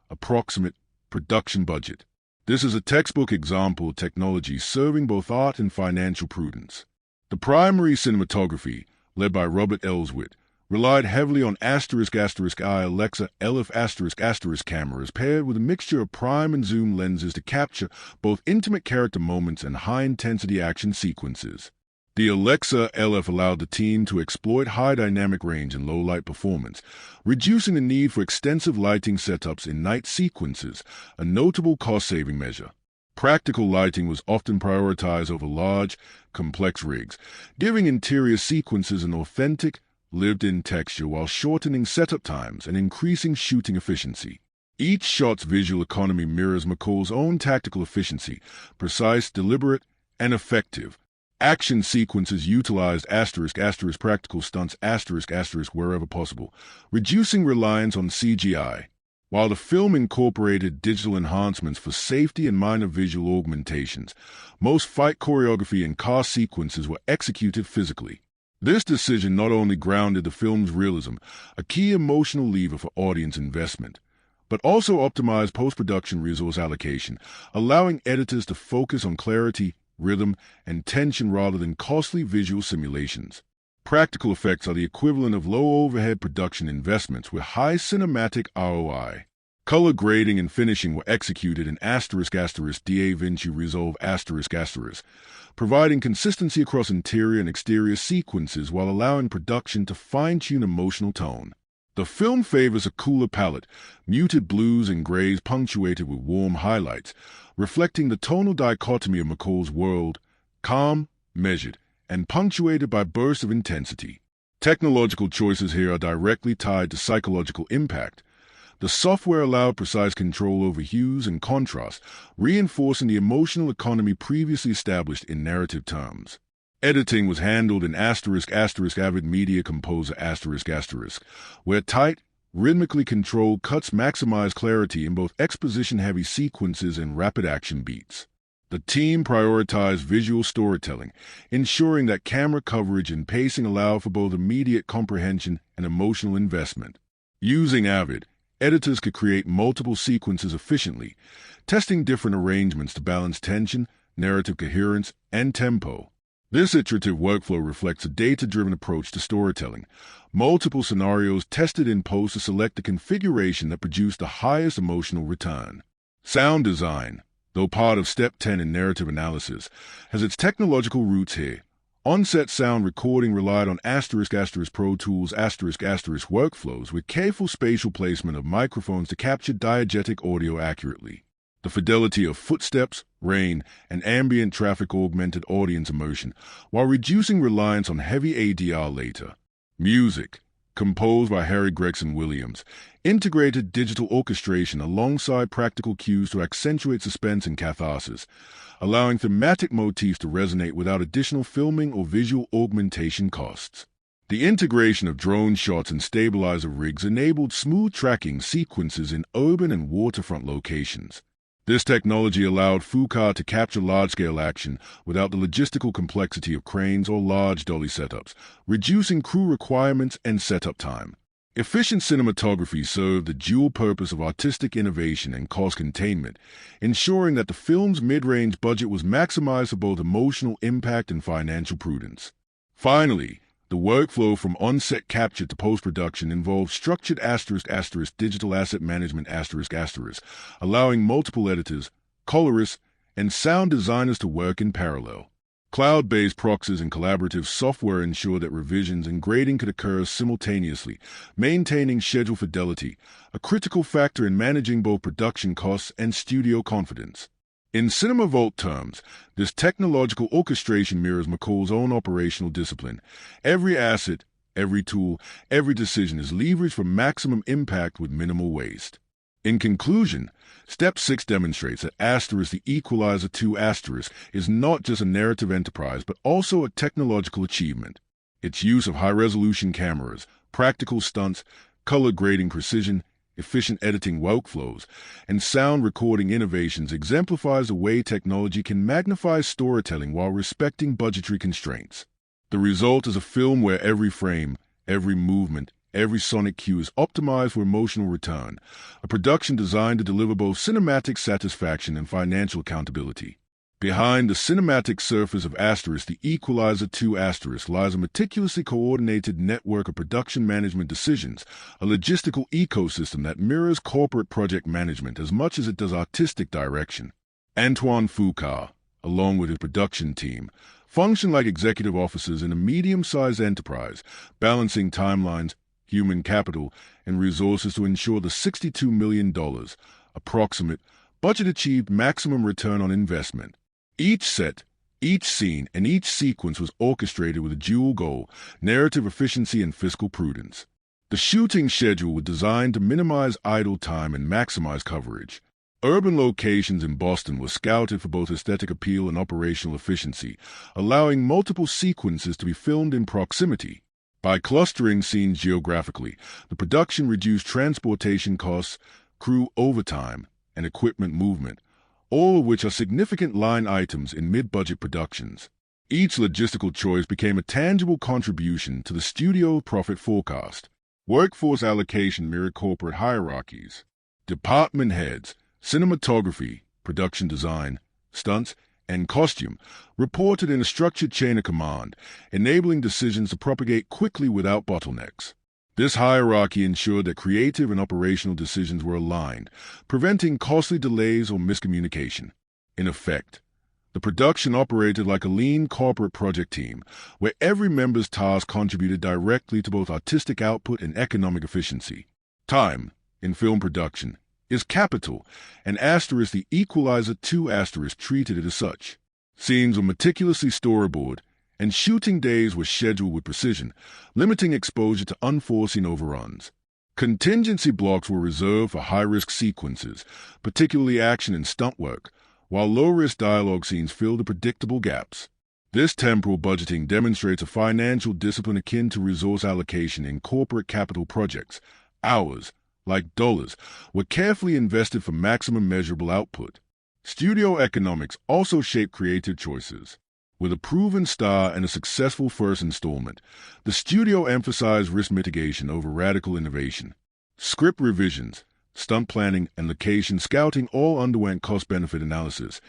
approximate production budget. This is a textbook example of technology serving both art and financial prudence. The primary cinematography, led by Robert Elswit, relied heavily on I Alexa LF cameras paired with a mixture of prime and zoom lenses to capture both intimate character moments and high-intensity action sequences. The Alexa LF allowed the team to exploit high dynamic range and low light performance, reducing the need for extensive lighting setups in night sequences, a notable cost-saving measure. Practical lighting was often prioritized over large, complex rigs, giving interior sequences an authentic, lived-in texture while shortening setup times and increasing shooting efficiency. Each shot's visual economy mirrors McCall's own tactical efficiency, precise, deliberate, and effective. Action sequences utilized practical stunts wherever possible, reducing reliance on CGI, while the film incorporated digital enhancements for safety and minor visual augmentations. Most fight choreography and car sequences were executed physically. This decision not only grounded the film's realism, a key emotional lever for audience investment, but also optimized post-production resource allocation, allowing editors to focus on clarity, rhythm, and tension rather than costly visual simulations. Practical effects are the equivalent of low-overhead production investments with high cinematic ROI. Color grading and finishing were executed in Da Vinci Resolve providing consistency across interior and exterior sequences while allowing production to fine-tune emotional tone. The film favors a cooler palette, muted blues and grays punctuated with warm highlights, reflecting the tonal dichotomy of McCall's world, calm, measured, and punctuated by bursts of intensity. Technological choices here are directly tied to psychological impact. The software allowed precise control over hues and contrast, reinforcing the emotional economy previously established in narrative terms. Editing was handled in ***avid media composer ***, where tight, rhythmically controlled cuts maximize clarity in both exposition-heavy sequences and rapid action beats. The team prioritized visual storytelling, ensuring that camera coverage and pacing allowed for both immediate comprehension and emotional investment. Using Avid, editors could create multiple sequences efficiently, testing different arrangements to balance tension, narrative coherence, and tempo. This iterative workflow reflects a data-driven approach to storytelling. Multiple scenarios tested in post to select the configuration that produced the highest emotional return. Sound design, though part of Step 10 in narrative analysis, has its technological roots here. On-set sound recording relied on ***Pro Tools workflows with careful spatial placement of microphones to capture diegetic audio accurately. The fidelity of footsteps, rain, and ambient traffic augmented audience immersion, while reducing reliance on heavy ADR later. Music, composed by Harry Gregson Williams, integrated digital orchestration alongside practical cues to accentuate suspense and catharsis, allowing thematic motifs to resonate without additional filming or visual augmentation costs. The integration of drone shots and stabilizer rigs enabled smooth tracking sequences in urban and waterfront locations. This technology allowed Fuqua to capture large-scale action without the logistical complexity of cranes or large dolly setups, reducing crew requirements and setup time. Efficient cinematography served the dual purpose of artistic innovation and cost containment, ensuring that the film's mid-range budget was maximized for both emotional impact and financial prudence. Finally, the workflow from on-set capture to post-production involved structured *** digital asset management ***, allowing multiple editors, colorists, and sound designers to work in parallel. Cloud-based proxies and collaborative software ensured that revisions and grading could occur simultaneously, maintaining schedule fidelity, a critical factor in managing both production costs and studio confidence. In Cinema Vault terms, this technological orchestration mirrors McCall's own operational discipline. Every asset, every tool, every decision is leveraged for maximum impact with minimal waste. In conclusion, Step 6 demonstrates that the Equalizer 2 is not just a narrative enterprise but also a technological achievement. Its use of high-resolution cameras, practical stunts, color grading precision, efficient editing workflows, and sound recording innovations exemplifies the way technology can magnify storytelling while respecting budgetary constraints. The result is a film where every frame, every movement, every sonic cue is optimized for emotional return, a production designed to deliver both cinematic satisfaction and financial accountability. Behind the cinematic surface of the Equalizer 2 lies a meticulously coordinated network of production management decisions, a logistical ecosystem that mirrors corporate project management as much as it does artistic direction. Antoine Fuqua, along with his production team, function like executive officers in a medium-sized enterprise, balancing timelines, human capital, and resources to ensure the $62 million, approximate, budget achieved maximum return on investment. Each set, each scene, and each sequence was orchestrated with a dual goal: narrative efficiency and fiscal prudence. The shooting schedule was designed to minimize idle time and maximize coverage. Urban locations in Boston were scouted for both aesthetic appeal and operational efficiency, allowing multiple sequences to be filmed in proximity. By clustering scenes geographically, the production reduced transportation costs, crew overtime, and equipment movement, all of which are significant line items in mid-budget productions. Each logistical choice became a tangible contribution to the studio profit forecast. Workforce allocation mirrored corporate hierarchies. Department heads, cinematography, production design, stunts, and costume reported in a structured chain of command, enabling decisions to propagate quickly without bottlenecks. This hierarchy ensured that creative and operational decisions were aligned, preventing costly delays or miscommunication. In effect, the production operated like a lean corporate project team, where every member's task contributed directly to both artistic output and economic efficiency. Time, in film production, is capital, and the Equalizer 2 treated it as such. Scenes were meticulously storyboarded, and shooting days were scheduled with precision, limiting exposure to unforeseen overruns. Contingency blocks were reserved for high-risk sequences, particularly action and stunt work, while low-risk dialogue scenes filled the predictable gaps. This temporal budgeting demonstrates a financial discipline akin to resource allocation in corporate capital projects. Hours, like dollars, were carefully invested for maximum measurable output. Studio economics also shaped creative choices. With a proven star and a successful first installment, the studio emphasized risk mitigation over radical innovation. Script revisions, stunt planning, and location scouting all underwent cost-benefit analysis.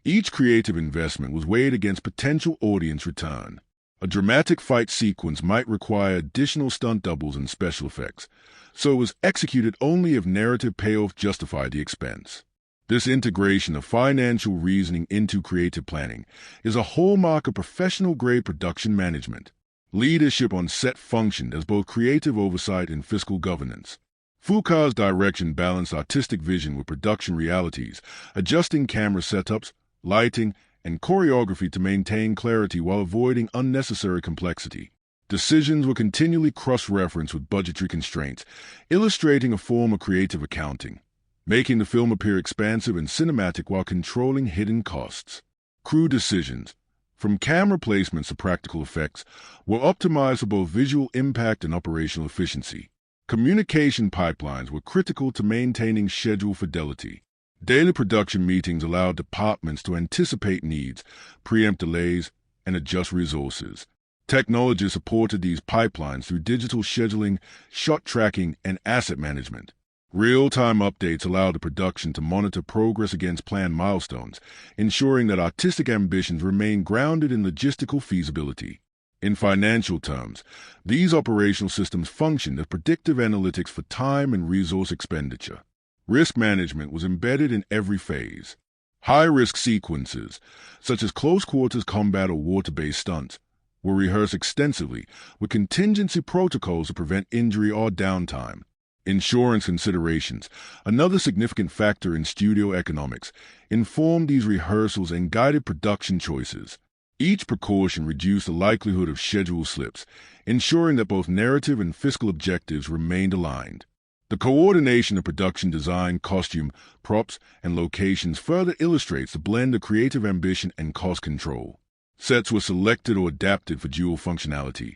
Each creative investment was weighed against potential audience return. A dramatic fight sequence might require additional stunt doubles and special effects, so it was executed only if narrative payoff justified the expense. This integration of financial reasoning into creative planning is a hallmark of professional-grade production management. Leadership on set functioned as both creative oversight and fiscal governance. Fuqua's direction balanced artistic vision with production realities, adjusting camera setups, lighting, and choreography to maintain clarity while avoiding unnecessary complexity. Decisions were continually cross-referenced with budgetary constraints, illustrating a form of creative accounting, making the film appear expansive and cinematic while controlling hidden costs. Crew decisions, from camera placements to practical effects, were optimized for both visual impact and operational efficiency. Communication pipelines were critical to maintaining schedule fidelity. Daily production meetings allowed departments to anticipate needs, preempt delays, and adjust resources. Technology supported these pipelines through digital scheduling, shot tracking, and asset management. Real-time updates allowed the production to monitor progress against planned milestones, ensuring that artistic ambitions remain grounded in logistical feasibility. In financial terms, these operational systems functioned as predictive analytics for time and resource expenditure. Risk management was embedded in every phase. High-risk sequences, such as close-quarters combat or water-based stunts, were rehearsed extensively with contingency protocols to prevent injury or downtime. Insurance considerations, another significant factor in studio economics, informed these rehearsals and guided production choices. Each precaution reduced the likelihood of schedule slips, ensuring that both narrative and fiscal objectives remained aligned. The coordination of production design, costume, props, and locations further illustrates the blend of creative ambition and cost control. Sets were selected or adapted for dual functionality.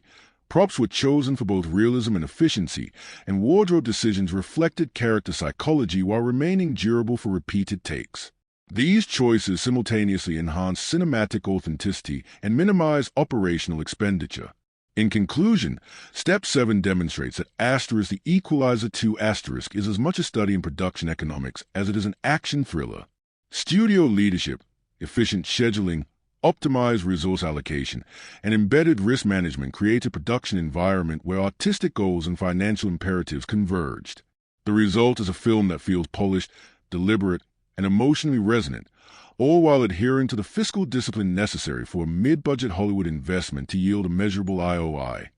Props were chosen for both realism and efficiency, and wardrobe decisions reflected character psychology while remaining durable for repeated takes. These choices simultaneously enhance cinematic authenticity and minimize operational expenditure. In conclusion, Step 7 demonstrates that the Equalizer 2 is as much a study in production economics as it is an action thriller. Studio leadership, efficient scheduling, optimized resource allocation, and embedded risk management create a production environment where artistic goals and financial imperatives converged. The result is a film that feels polished, deliberate, and emotionally resonant, all while adhering to the fiscal discipline necessary for a mid-budget Hollywood investment to yield a measurable ROI.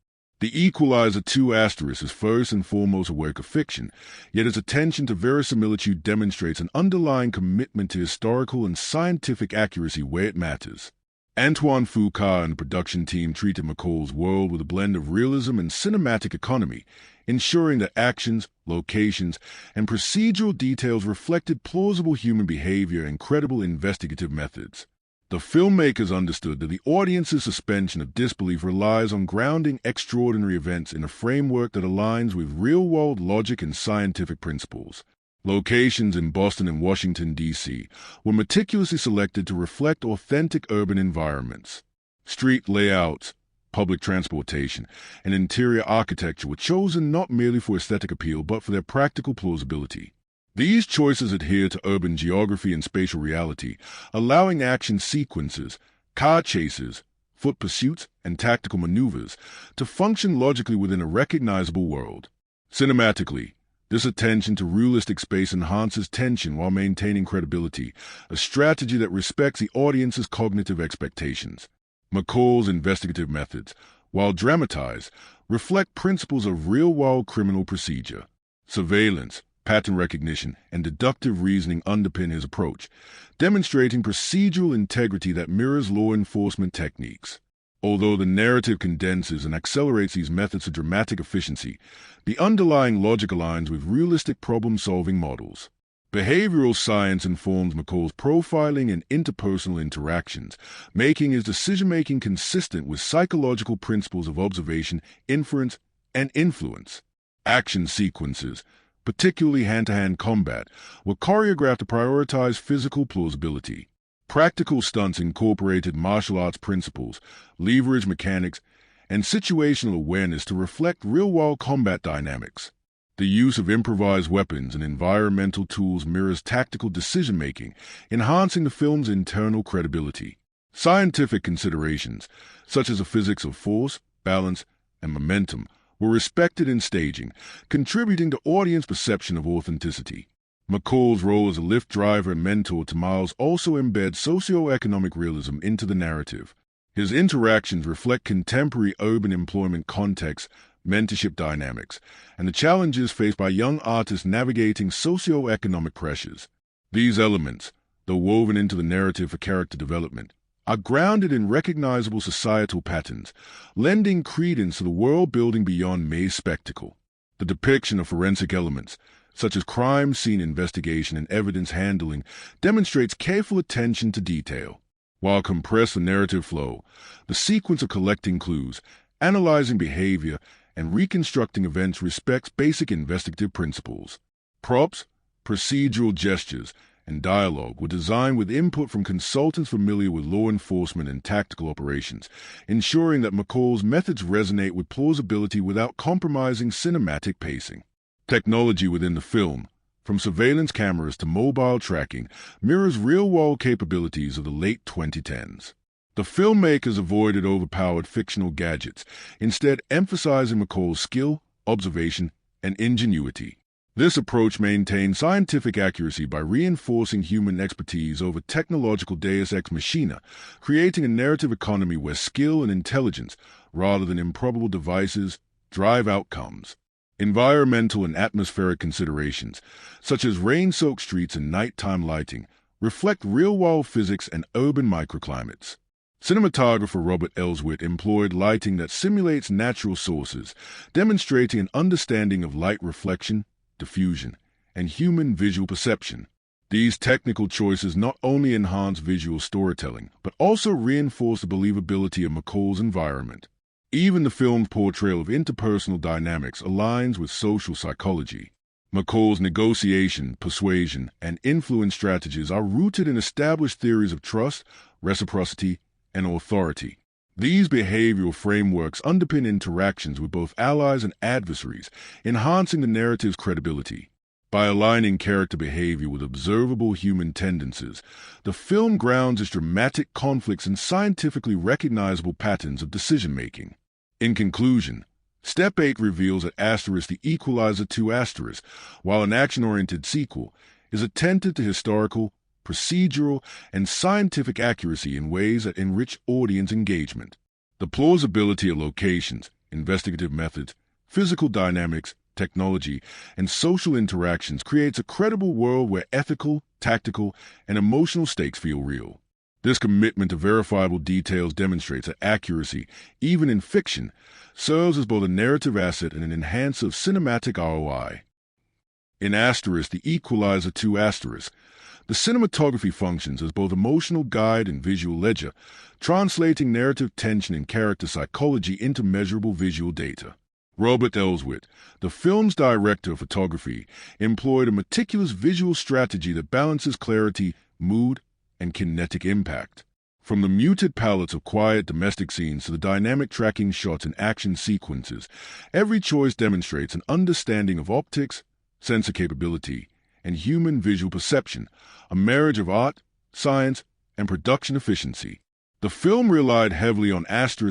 The Equalizer 2 is first and foremost a work of fiction, yet its attention to verisimilitude demonstrates an underlying commitment to historical and scientific accuracy where it matters. Antoine Fuqua and the production team treated McCall's world with a blend of realism and cinematic economy, ensuring that actions, locations, and procedural details reflected plausible human behavior and credible investigative methods. The filmmakers understood that the audience's suspension of disbelief relies on grounding extraordinary events in a framework that aligns with real-world logic and scientific principles. Locations in Boston and Washington, D.C. were meticulously selected to reflect authentic urban environments. Street layouts, public transportation, and interior architecture were chosen not merely for aesthetic appeal but for their practical plausibility. These choices adhere to urban geography and spatial reality, allowing action sequences, car chases, foot pursuits, and tactical maneuvers to function logically within a recognizable world. Cinematically, this attention to realistic space enhances tension while maintaining credibility, a strategy that respects the audience's cognitive expectations. McCall's investigative methods, while dramatized, reflect principles of real-world criminal procedure. Surveillance, pattern recognition, and deductive reasoning underpin his approach, demonstrating procedural integrity that mirrors law enforcement techniques. Although the narrative condenses and accelerates these methods of dramatic efficiency, the underlying logic aligns with realistic problem-solving models. Behavioral science informs McCall's profiling and interpersonal interactions, making his decision-making consistent with psychological principles of observation, inference, and influence. Action sequences, particularly hand-to-hand combat, were choreographed to prioritize physical plausibility. Practical stunts incorporated martial arts principles, leverage mechanics, and situational awareness to reflect real-world combat dynamics. The use of improvised weapons and environmental tools mirrors tactical decision-making, enhancing the film's internal credibility. Scientific considerations, such as the physics of force, balance, and momentum, were respected in staging, contributing to audience perception of authenticity. McCall's role as a lift driver and mentor to Miles also embeds socio-economic realism into the narrative. His interactions reflect contemporary urban employment contexts, mentorship dynamics, and the challenges faced by young artists navigating socio-economic pressures. These elements, though woven into the narrative for character development, are grounded in recognizable societal patterns, lending credence to the world building beyond mere spectacle. The depiction of forensic elements, such as crime scene investigation and evidence handling, demonstrates careful attention to detail. While compressed the narrative flow, the sequence of collecting clues, analyzing behavior, and reconstructing events respects basic investigative principles. Props, procedural gestures, and dialogue were designed with input from consultants familiar with law enforcement and tactical operations, ensuring that McCall's methods resonate with plausibility without compromising cinematic pacing. Technology within the film, from surveillance cameras to mobile tracking, mirrors real-world capabilities of the late 2010s. The filmmakers avoided overpowered fictional gadgets, instead emphasizing McCall's skill, observation, and ingenuity. This approach maintained scientific accuracy by reinforcing human expertise over technological deus ex machina, creating a narrative economy where skill and intelligence, rather than improbable devices, drive outcomes. Environmental and atmospheric considerations, such as rain-soaked streets and nighttime lighting, reflect real-world physics and urban microclimates. Cinematographer Robert Elswit employed lighting that simulates natural sources, demonstrating an understanding of light reflection, diffusion, and human visual perception. These technical choices not only enhance visual storytelling, but also reinforce the believability of McCall's environment. Even the film's portrayal of interpersonal dynamics aligns with social psychology. McCall's negotiation, persuasion, and influence strategies are rooted in established theories of trust, reciprocity, and authority. These behavioral frameworks underpin interactions with both allies and adversaries, enhancing the narrative's credibility. By aligning character behavior with observable human tendencies, the film grounds its dramatic conflicts in scientifically recognizable patterns of decision-making. In conclusion, Step 8 reveals that the Equalizer 2 while an action-oriented sequel, is attentive to historical, procedural, and scientific accuracy in ways that enrich audience engagement. The plausibility of locations, investigative methods, physical dynamics, technology, and social interactions creates a credible world where ethical, tactical, and emotional stakes feel real. This commitment to verifiable details demonstrates that accuracy, even in fiction, serves as both a narrative asset and an enhancer of cinematic ROI. In the Equalizer 2 the cinematography functions as both emotional guide and visual ledger, translating narrative tension and character psychology into measurable visual data. Robert Elswit, the film's director of photography, employed a meticulous visual strategy that balances clarity, mood, and kinetic impact. From the muted palettes of quiet domestic scenes to the dynamic tracking shots and action sequences, every choice demonstrates an understanding of optics, sensor capability, and human visual perception, a marriage of art, science, and production efficiency. The film relied heavily on **********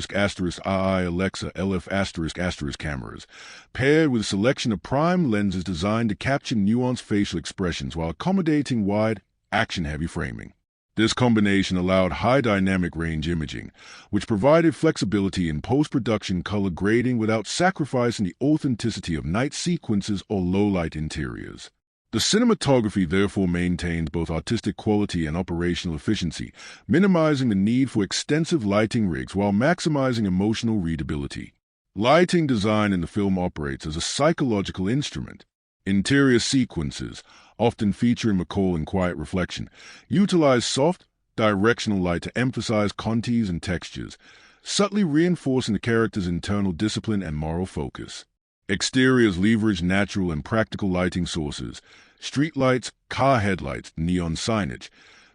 Alexa LF**** cameras, paired with a selection of prime lenses designed to capture nuanced facial expressions while accommodating wide, action-heavy framing. This combination allowed high dynamic range imaging, which provided flexibility in post-production color grading without sacrificing the authenticity of night sequences or low-light interiors. The cinematography therefore maintains both artistic quality and operational efficiency, minimizing the need for extensive lighting rigs while maximizing emotional readability. Lighting design in the film operates as a psychological instrument. Interior sequences, often featuring McCall in quiet reflection, utilize soft, directional light to emphasize contours and textures, subtly reinforcing the character's internal discipline and moral focus. Exteriors leverage natural and practical lighting sources, streetlights, car headlights, neon signage,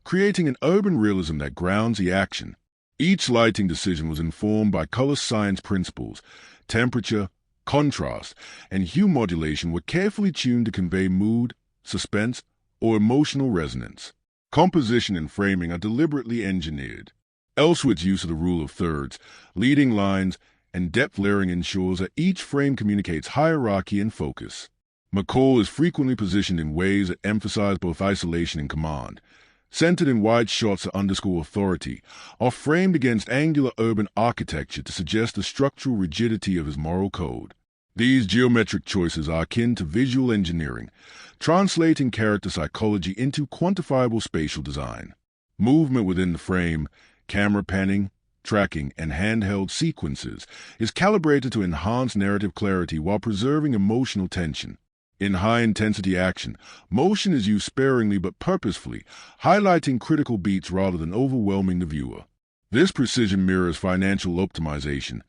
creating an urban realism that grounds the action. Each lighting decision was informed by color science principles. Temperature, contrast, and hue modulation were carefully tuned to convey mood, suspense, or emotional resonance. Composition and framing are deliberately engineered. Elsewit's use of the rule of thirds, leading lines, and depth layering ensures that each frame communicates hierarchy and focus. McCall is frequently positioned in ways that emphasize both isolation and command. Centered in wide shots that underscore authority, are framed against angular urban architecture to suggest the structural rigidity of his moral code. These geometric choices are akin to visual engineering, translating character psychology into quantifiable spatial design. Movement within the frame, camera panning, tracking, and handheld sequences is calibrated to enhance narrative clarity while preserving emotional tension. In high-intensity action, motion is used sparingly but purposefully, highlighting critical beats rather than overwhelming the viewer. This precision mirrors financial optimization.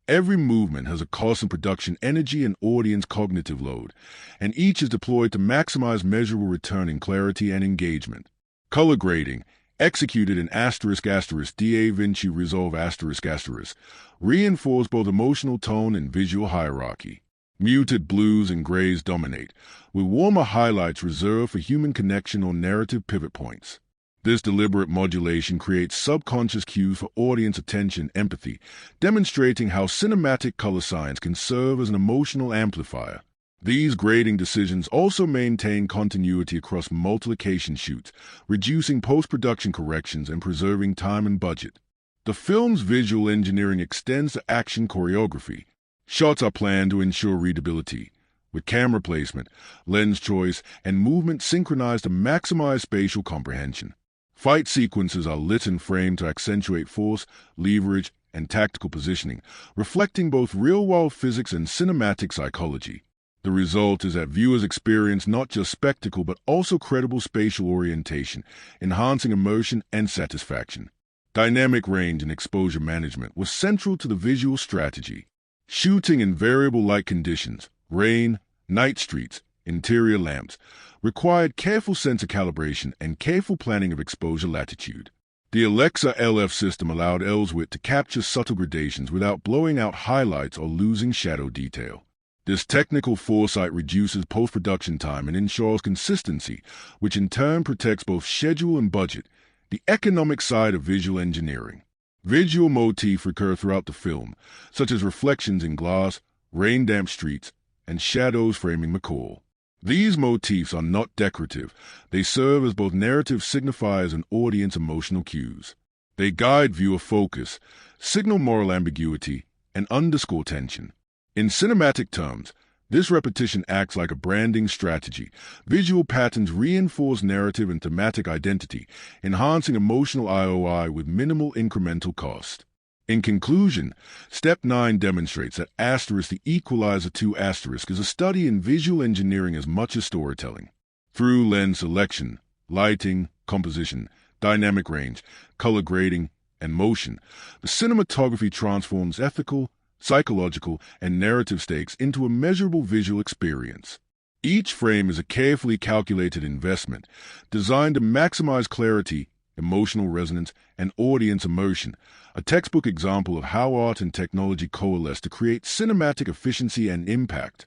Every movement has a cost in production energy and audience cognitive load, and each is deployed to maximize measurable return in clarity and engagement. Color grading, executed in **Da Vinci Resolve ***, reinforce both emotional tone and visual hierarchy. Muted blues and grays dominate, with warmer highlights reserved for human connection or narrative pivot points. This deliberate modulation creates subconscious cues for audience attention and empathy, demonstrating how cinematic color science can serve as an emotional amplifier. These grading decisions also maintain continuity across multiplication shoots, reducing post-production corrections and preserving time and budget. The film's visual engineering extends to action choreography. Shots are planned to ensure readability, with camera placement, lens choice, and movement synchronized to maximize spatial comprehension. Fight sequences are lit and framed to accentuate force, leverage, and tactical positioning, reflecting both real-world physics and cinematic psychology. The result is that viewers experience not just spectacle but also credible spatial orientation, enhancing immersion and satisfaction. Dynamic range and exposure management was central to the visual strategy. Shooting in variable light conditions, rain, night streets, interior lamps, required careful sensor calibration and careful planning of exposure latitude. The Alexa LF system allowed Elswit to capture subtle gradations without blowing out highlights or losing shadow detail. This technical foresight reduces post-production time and ensures consistency, which in turn protects both schedule and budget, the economic side of visual engineering. Visual motifs recur throughout the film, such as reflections in glass, rain-damp streets, and shadows framing McCall. These motifs are not decorative. They serve as both narrative signifiers and audience emotional cues. They guide viewer focus, signal moral ambiguity, and underscore tension. In cinematic terms, this repetition acts like a branding strategy. Visual patterns reinforce narrative and thematic identity, enhancing emotional IOI with minimal incremental cost. In conclusion, Step 9 demonstrates that the Equalizer 2 is a study in visual engineering as much as storytelling. Through lens selection, lighting, composition, dynamic range, color grading, and motion, the cinematography transforms ethical, psychological, and narrative stakes into a measurable visual experience. Each frame is a carefully calculated investment, designed to maximize clarity, emotional resonance, and audience immersion, a textbook example of how art and technology coalesce to create cinematic efficiency and impact.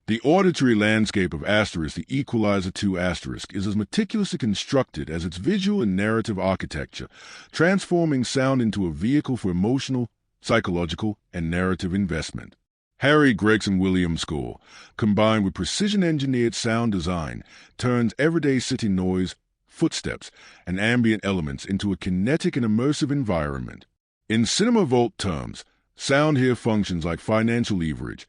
The auditory landscape of the Equalizer 2 is as meticulously constructed as its visual and narrative architecture, transforming sound into a vehicle for emotional, psychological, and narrative investment. Harry Gregson Williams' score, combined with precision-engineered sound design, turns everyday city noise, footsteps, and ambient elements into a kinetic and immersive environment. In Cinema Vault terms, sound here functions like financial leverage.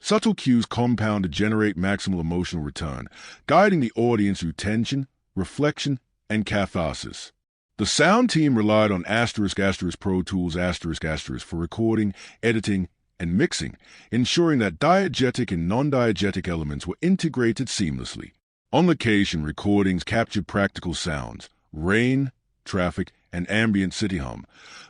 Subtle cues compound to generate maximal emotional return, guiding the audience through tension, reflection, and catharsis. The sound team relied on Pro Tools for recording, editing, and mixing, ensuring that diegetic and non-diegetic elements were integrated seamlessly. On location, recordings captured practical sounds, rain, traffic, and ambient city hum,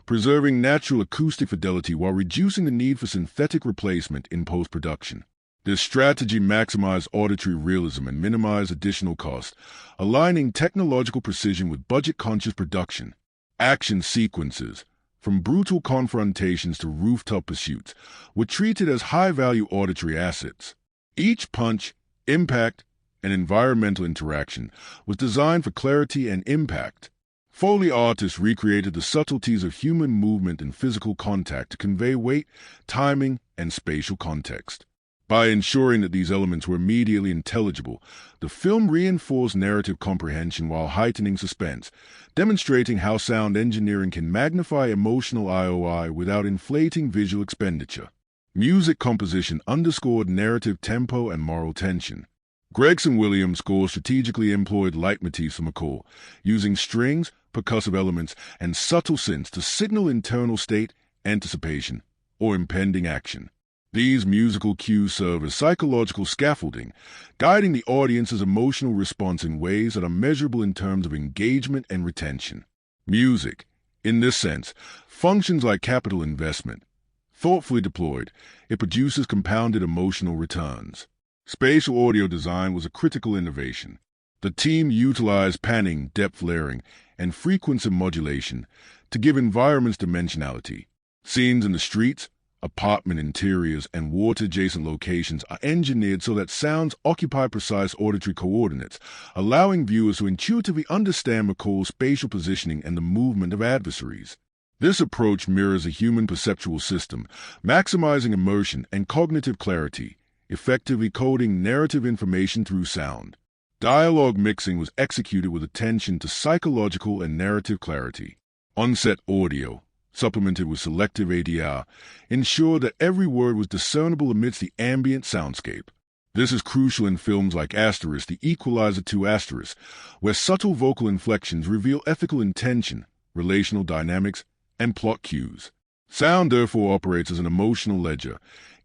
preserving natural acoustic fidelity while reducing the need for synthetic replacement in post-production. This strategy maximized auditory realism and minimized additional cost, aligning technological precision with budget-conscious production. Action sequences, from brutal confrontations to rooftop pursuits, were treated as high-value auditory assets. Each punch, impact, and environmental interaction was designed for clarity and impact. Foley artists recreated the subtleties of human movement and physical contact to convey weight, timing, and spatial context. By ensuring that these elements were immediately intelligible, the film reinforced narrative comprehension while heightening suspense, demonstrating how sound engineering can magnify emotional IOI without inflating visual expenditure. Music composition underscored narrative tempo and moral tension. Gregson Williams' score strategically employed leitmotifs for McCall, using strings, percussive elements, and subtle synths to signal internal state, anticipation, or impending action. These musical cues serve as psychological scaffolding, guiding the audience's emotional response in ways that are measurable in terms of engagement and retention. Music, in this sense, functions like capital investment. Thoughtfully deployed, it produces compounded emotional returns. Spatial audio design was a critical innovation. The team utilized panning, depth layering, and frequency modulation to give environments dimensionality. Scenes in the streets, apartment interiors, and water-adjacent locations are engineered so that sounds occupy precise auditory coordinates, allowing viewers to intuitively understand McCall's spatial positioning and the movement of adversaries. This approach mirrors a human perceptual system, maximizing immersion and cognitive clarity, effectively coding narrative information through sound. Dialogue mixing was executed with attention to psychological and narrative clarity. On-set audio, supplemented with selective ADR, ensured that every word was discernible amidst the ambient soundscape. This is crucial in films like The Equalizer 2*, where subtle vocal inflections reveal ethical intention, relational dynamics, and plot cues. Sound therefore operates as an emotional ledger.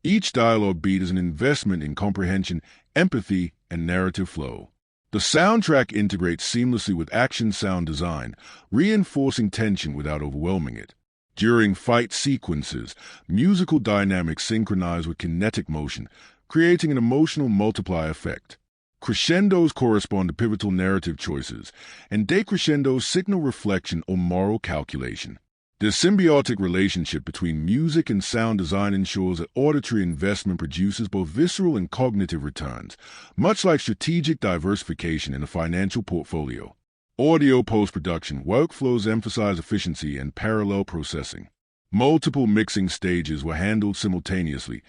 Each dialogue beat is an investment in comprehension, empathy, and narrative flow. The soundtrack integrates seamlessly with action sound design, reinforcing tension without overwhelming it. During fight sequences, musical dynamics synchronize with kinetic motion, creating an emotional multiplier effect. Crescendos correspond to pivotal narrative choices, and decrescendos signal reflection or moral calculation. This symbiotic relationship between music and sound design ensures that auditory investment produces both visceral and cognitive returns, much like strategic diversification in a financial portfolio. Audio post-production workflows emphasize efficiency and parallel processing. Multiple mixing stages were handled simultaneously.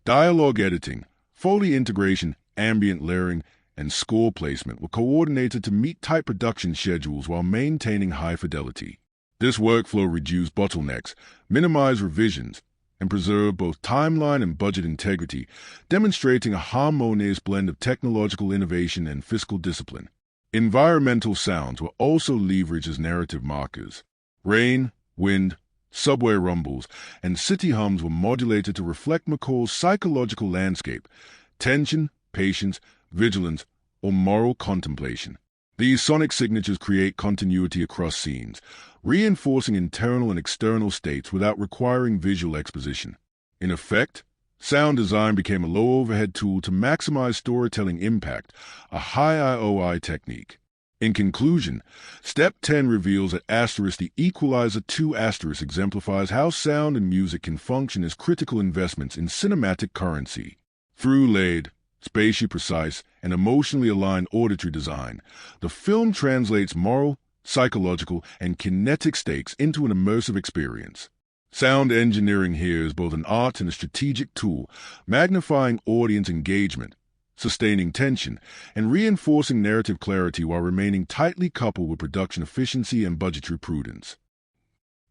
Dialogue editing, Foley integration, ambient layering, and score placement were coordinated to meet tight production schedules while maintaining high fidelity. This workflow reduced bottlenecks, minimized revisions, and preserved both timeline and budget integrity, demonstrating a harmonious blend of technological innovation and fiscal discipline. Environmental sounds were also leveraged as narrative markers. Rain, wind, subway rumbles, and city hums were modulated to reflect McCall's psychological landscape, tension, patience, vigilance, or moral contemplation. These sonic signatures create continuity across scenes, reinforcing internal and external states without requiring visual exposition. In effect, sound design became a low-overhead tool to maximize storytelling impact, a high IOI technique. In conclusion, Step 10 reveals that The Equalizer 2* exemplifies how sound and music can function as critical investments in cinematic currency. Through laid, spatially precise, and emotionally aligned auditory design, the film translates moral, psychological, and kinetic stakes into an immersive experience. Sound engineering here is both an art and a strategic tool, magnifying audience engagement, sustaining tension, and reinforcing narrative clarity while remaining tightly coupled with production efficiency and budgetary prudence.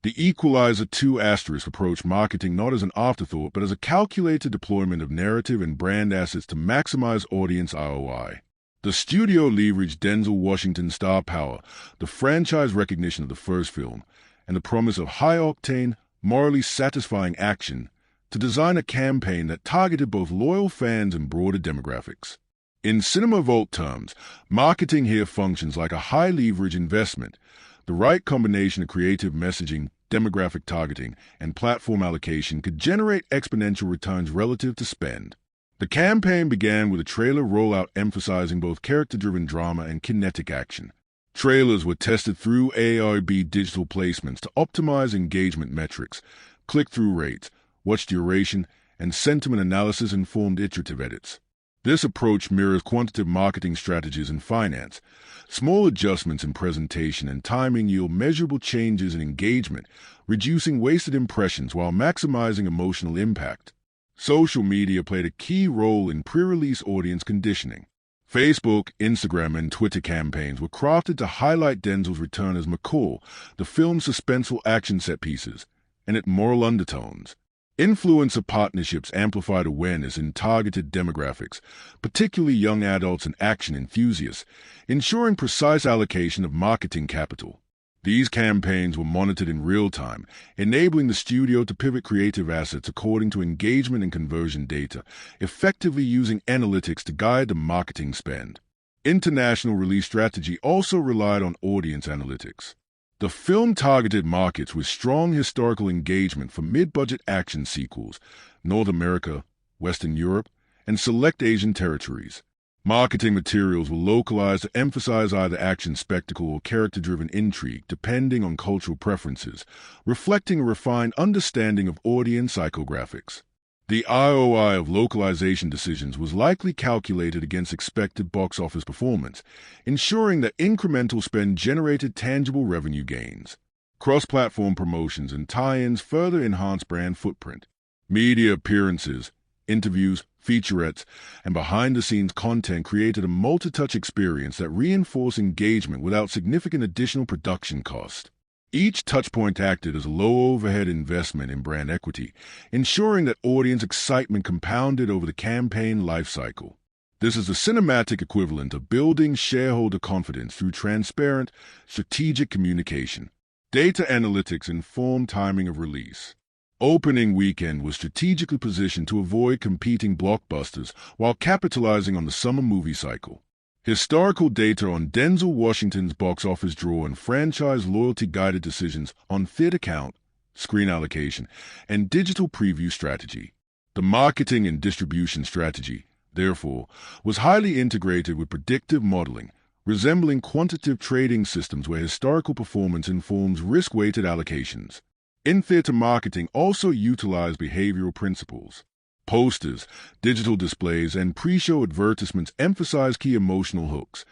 The Equalizer 2 approached marketing not as an afterthought, but as a calculated deployment of narrative and brand assets to maximize audience ROI. The studio leveraged Denzel Washington's star power, the franchise recognition of the first film, and the promise of high-octane, morally satisfying action to design a campaign that targeted both loyal fans and broader demographics. In Cinema Vault terms, marketing here functions like a high-leverage investment. The right combination of creative messaging, demographic targeting, and platform allocation could generate exponential returns relative to spend. The campaign began with a trailer rollout emphasizing both character-driven drama and kinetic action. Trailers were tested through ARB digital placements to optimize engagement metrics. Click-through rates, watch duration, and sentiment analysis informed iterative edits. This approach mirrors quantitative marketing strategies in finance. Small adjustments in presentation and timing yield measurable changes in engagement, reducing wasted impressions while maximizing emotional impact. Social media played a key role in pre-release audience conditioning. Facebook, Instagram, and Twitter campaigns were crafted to highlight Denzel's return as McCall, the film's suspenseful action set pieces, and its moral undertones. Influencer partnerships amplified awareness in targeted demographics, particularly young adults and action enthusiasts, ensuring precise allocation of marketing capital. These campaigns were monitored in real time, enabling the studio to pivot creative assets according to engagement and conversion data, effectively using analytics to guide the marketing spend. International release strategy also relied on audience analytics. The film targeted markets with strong historical engagement for mid-budget action sequels, North America, Western Europe, and select Asian territories. Marketing materials were localized to emphasize either action spectacle or character-driven intrigue, depending on cultural preferences, reflecting a refined understanding of audience psychographics. The ROI of localization decisions was likely calculated against expected box office performance, ensuring that incremental spend generated tangible revenue gains. Cross-platform promotions and tie-ins further enhanced brand footprint. Media appearances, interviews, featurettes, and behind-the-scenes content created a multi-touch experience that reinforced engagement without significant additional production cost. Each touchpoint acted as a low-overhead investment in brand equity, ensuring that audience excitement compounded over the campaign lifecycle. This is the cinematic equivalent of building shareholder confidence through transparent, strategic communication. Data analytics informed timing of release. Opening weekend was strategically positioned to avoid competing blockbusters while capitalizing on the summer movie cycle. Historical data on Denzel Washington's box office draw and franchise loyalty guided decisions on theater count, screen allocation, and digital preview strategy. The marketing and distribution strategy, therefore, was highly integrated with predictive modeling, resembling quantitative trading systems where historical performance informs risk-weighted allocations. In-theater marketing also utilized behavioral principles. Posters, digital displays, and pre-show advertisements emphasize key emotional hooks,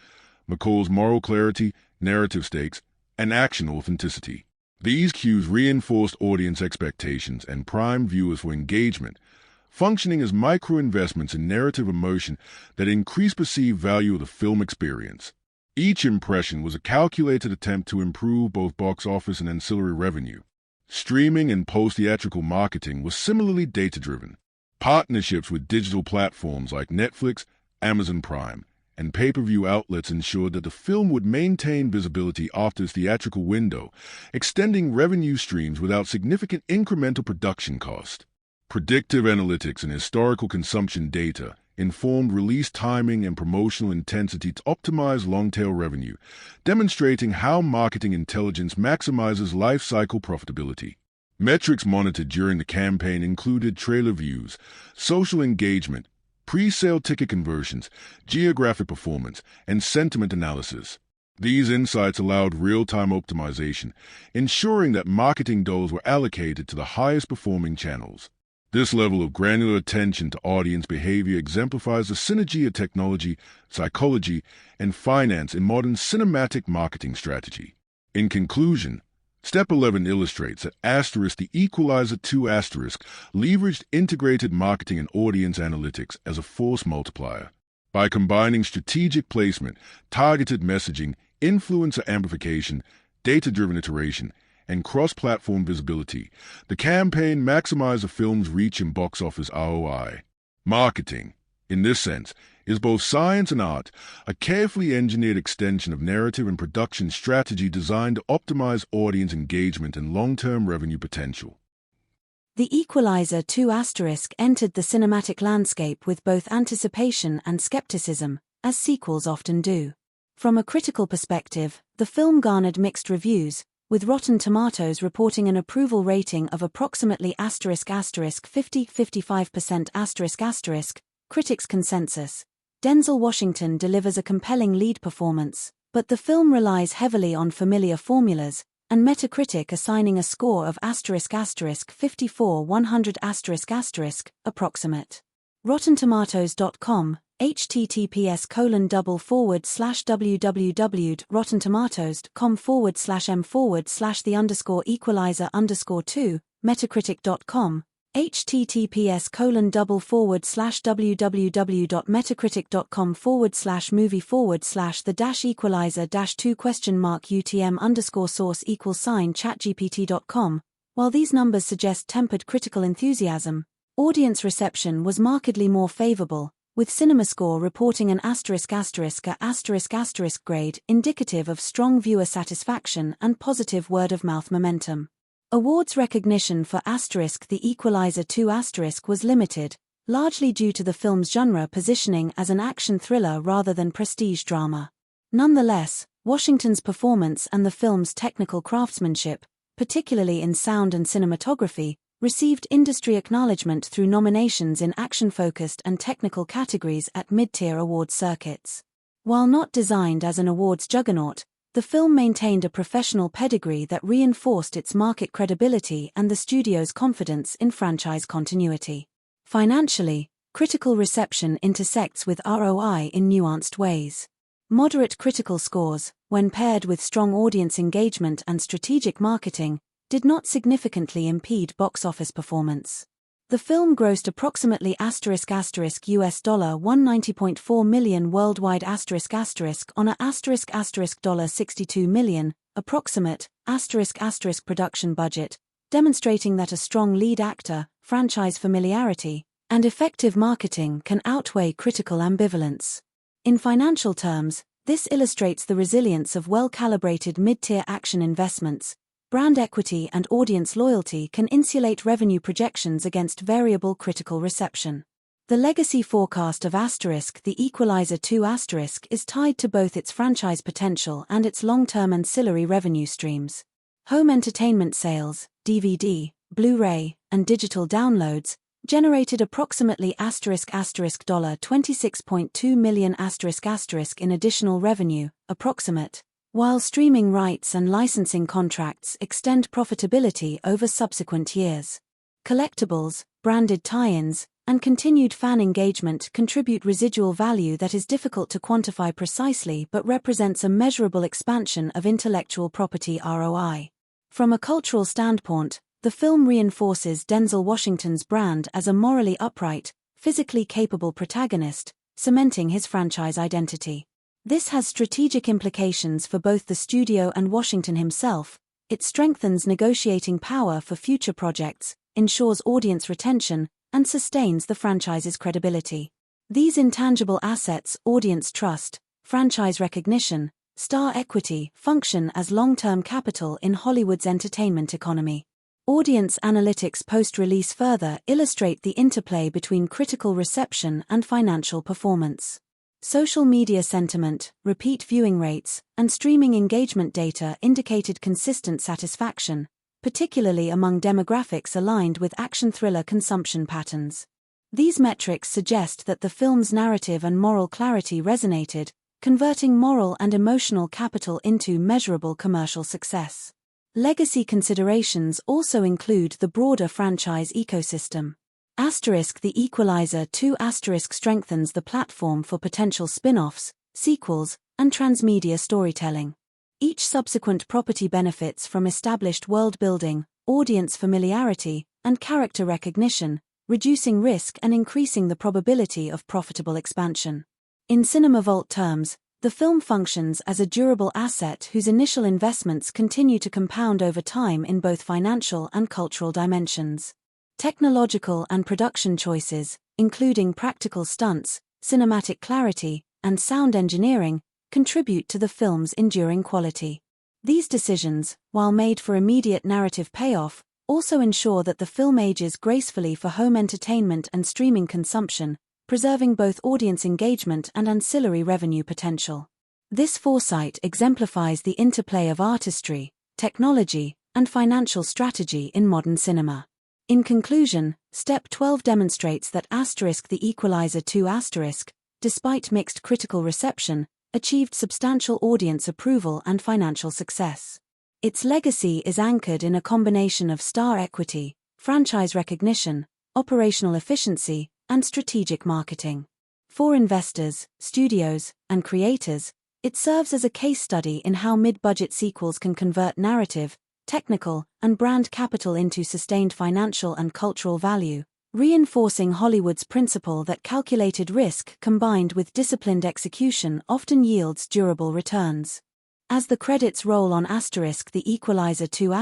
McCall's moral clarity, narrative stakes, and action authenticity. These cues reinforced audience expectations and primed viewers for engagement, functioning as micro-investments in narrative immersion that increase perceived value of the film experience. Each impression was a calculated attempt to improve both box office and ancillary revenue. Streaming and post-theatrical marketing was similarly data-driven. Partnerships with digital platforms like Netflix, Amazon Prime, and pay-per-view outlets ensured that the film would maintain visibility after its theatrical window, extending revenue streams without significant incremental production cost. Predictive analytics and historical consumption data informed release timing and promotional intensity to optimize long-tail revenue, demonstrating how marketing intelligence maximizes life cycle profitability. Metrics monitored during the campaign included trailer views, social engagement, pre-sale ticket conversions, geographic performance, and sentiment analysis. These insights allowed real-time optimization, ensuring that marketing dollars were allocated to the highest-performing channels. This level of granular attention to audience behavior exemplifies the synergy of technology, psychology, and finance in modern cinematic marketing strategy. In conclusion, Step 11 illustrates that the Equalizer 2 leveraged integrated marketing and audience analytics as a force multiplier. By combining strategic placement, targeted messaging, influencer amplification, data-driven iteration, and cross-platform visibility. The campaign maximized the film's reach and box office ROI. Marketing, in this sense, is both science and art, a carefully engineered extension of narrative and production strategy designed to optimize audience engagement and long-term revenue potential. The Equalizer 2 * entered the cinematic landscape with both anticipation and skepticism, as sequels often do. From a critical perspective, the film garnered mixed reviews, with Rotten Tomatoes reporting an approval rating of approximately *50–55%**. Critics' consensus: Denzel Washington delivers a compelling lead performance, but the film relies heavily on familiar formulas, and Metacritic assigning a score of *54/100**, approximate. RottenTomatoes.com, https://www.rottentomatoes.com/m/the_equalizer_2, Metacritic.com, https://movieforward/the-equalizer-2?UTM_source=chatgpt.com. While these numbers suggest tempered critical enthusiasm, audience reception was markedly more favorable, with CinemaScore reporting an **** grade indicative of strong viewer satisfaction and positive word-of-mouth momentum. Awards recognition for **The Equalizer 2** was limited, largely due to the film's genre positioning as an action thriller rather than prestige drama. Nonetheless, Washington's performance and the film's technical craftsmanship, particularly in sound and cinematography, received industry acknowledgement through nominations in action-focused and technical categories at mid-tier awards circuits. While not designed as an awards juggernaut, the film maintained a professional pedigree that reinforced its market credibility and the studio's confidence in franchise continuity. Financially, critical reception intersects with ROI in nuanced ways. Moderate critical scores, when paired with strong audience engagement and strategic marketing, did not significantly impede box office performance. The film grossed approximately $190.4 million worldwide *** on a $62 million, approximate, *** production budget, demonstrating that a strong lead actor, franchise familiarity, and effective marketing can outweigh critical ambivalence. In financial terms, this illustrates the resilience of well-calibrated mid-tier action investments. Brand equity and audience loyalty can insulate revenue projections against variable critical reception. The legacy forecast of **The Equalizer 2** is tied to both its franchise potential and its long-term ancillary revenue streams. Home entertainment sales, DVD, Blu-ray, and digital downloads, generated approximately $26.2 million in additional revenue, approximate, while streaming rights and licensing contracts extend profitability over subsequent years. Collectibles, branded tie-ins, and continued fan engagement contribute residual value that is difficult to quantify precisely but represents a measurable expansion of intellectual property ROI. From a cultural standpoint, the film reinforces Denzel Washington's brand as a morally upright, physically capable protagonist, cementing his franchise identity. This has strategic implications for both the studio and Washington himself. It strengthens negotiating power for future projects, ensures audience retention, and sustains the franchise's credibility. These intangible assets, audience trust, franchise recognition, star equity, function as long-term capital in Hollywood's entertainment economy. Audience analytics post-release further illustrate the interplay between critical reception and financial performance. Social media sentiment, repeat viewing rates, and streaming engagement data indicated consistent satisfaction, particularly among demographics aligned with action thriller consumption patterns. These metrics suggest that the film's narrative and moral clarity resonated, converting moral and emotional capital into measurable commercial success. Legacy considerations also include the broader franchise ecosystem. The Equalizer 2* strengthens the platform for potential spin-offs, sequels, and transmedia storytelling. Each subsequent property benefits from established world-building, audience familiarity, and character recognition, reducing risk and increasing the probability of profitable expansion. In CinemaVault terms, The film functions as a durable asset whose initial investments continue to compound over time in both financial and cultural dimensions. Technological and production choices, including practical stunts, cinematic clarity, and sound engineering, contribute to the film's enduring quality. These decisions, while made for immediate narrative payoff, also ensure that the film ages gracefully for home entertainment and streaming consumption, preserving both audience engagement and ancillary revenue potential. This foresight exemplifies the interplay of artistry, technology, and financial strategy in modern cinema. In conclusion, Step 12 demonstrates that the Equalizer 2 despite mixed critical reception, achieved substantial audience approval and financial success. Its legacy is anchored in a combination of star equity, franchise recognition, operational efficiency, and strategic marketing. For investors, studios, and creators, it serves as a case study in how mid-budget sequels can convert narrative, technical, and brand capital into sustained financial and cultural value, reinforcing Hollywood's principle that calculated risk combined with disciplined execution often yields durable returns. As the credits roll on the Equalizer 2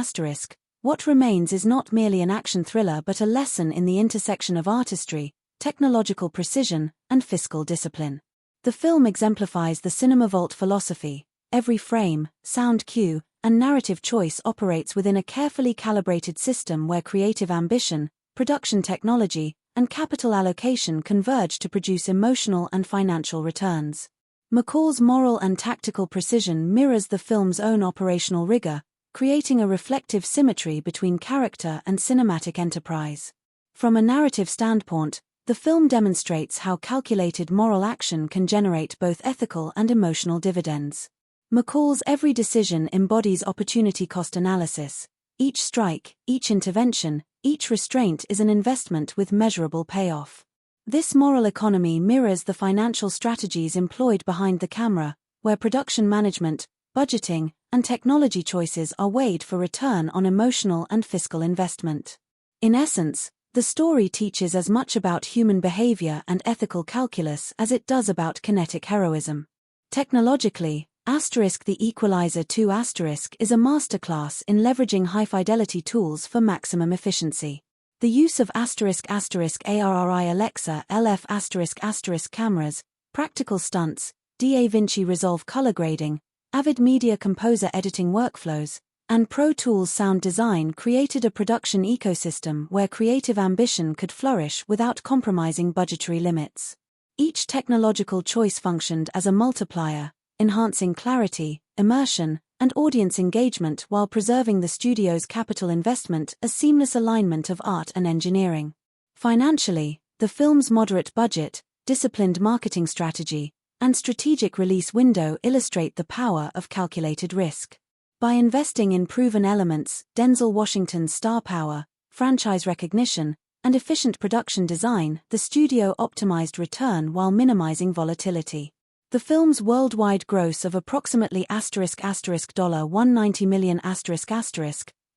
what remains is not merely an action thriller but a lesson in the intersection of artistry, technological precision, and fiscal discipline. The film exemplifies the cinema vault philosophy. Every frame, sound cue, and narrative choice operates within a carefully calibrated system where creative ambition, production technology, and capital allocation converge to produce emotional and financial returns. McCall's moral and tactical precision mirrors the film's own operational rigor, creating a reflective symmetry between character and cinematic enterprise. From a narrative standpoint, the film demonstrates how calculated moral action can generate both ethical and emotional dividends. McCall's every decision embodies opportunity cost analysis. Each strike, each intervention, each restraint is an investment with measurable payoff. This moral economy mirrors the financial strategies employed behind the camera, where production management, budgeting, and technology choices are weighed for return on emotional and fiscal investment. In essence, the story teaches as much about human behavior and ethical calculus as it does about kinetic heroism. Technologically, the Equalizer 2 is a masterclass in leveraging high-fidelity tools for maximum efficiency. The use of **ARRI Alexa LF*** cameras, practical stunts, DaVinci Resolve color grading, Avid Media Composer editing workflows, and Pro Tools sound design created a production ecosystem where creative ambition could flourish without compromising budgetary limits. Each technological choice functioned as a multiplier, enhancing clarity, immersion, and audience engagement while preserving the studio's capital investment, a seamless alignment of art and engineering. Financially, the film's moderate budget, disciplined marketing strategy, and strategic release window illustrate the power of calculated risk. By investing in proven elements, Denzel Washington's star power, franchise recognition, and efficient production design, the studio optimized return while minimizing volatility. The film's worldwide gross of approximately $190 million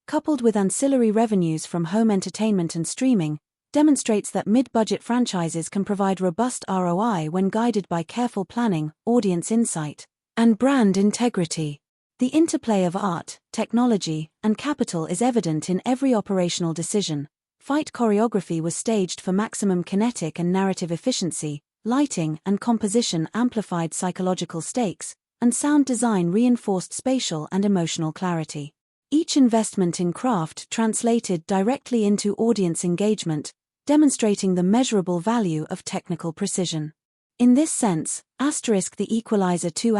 coupled with ancillary revenues from home entertainment and streaming, demonstrates that mid-budget franchises can provide robust ROI when guided by careful planning, audience insight, and brand integrity. The interplay of art, technology, and capital is evident in every operational decision. Fight choreography was staged for maximum kinetic and narrative efficiency, lighting and composition amplified psychological stakes, and sound design reinforced spatial and emotional clarity. Each investment in craft translated directly into audience engagement, demonstrating the measurable value of technical precision. In this sense, the Equalizer 2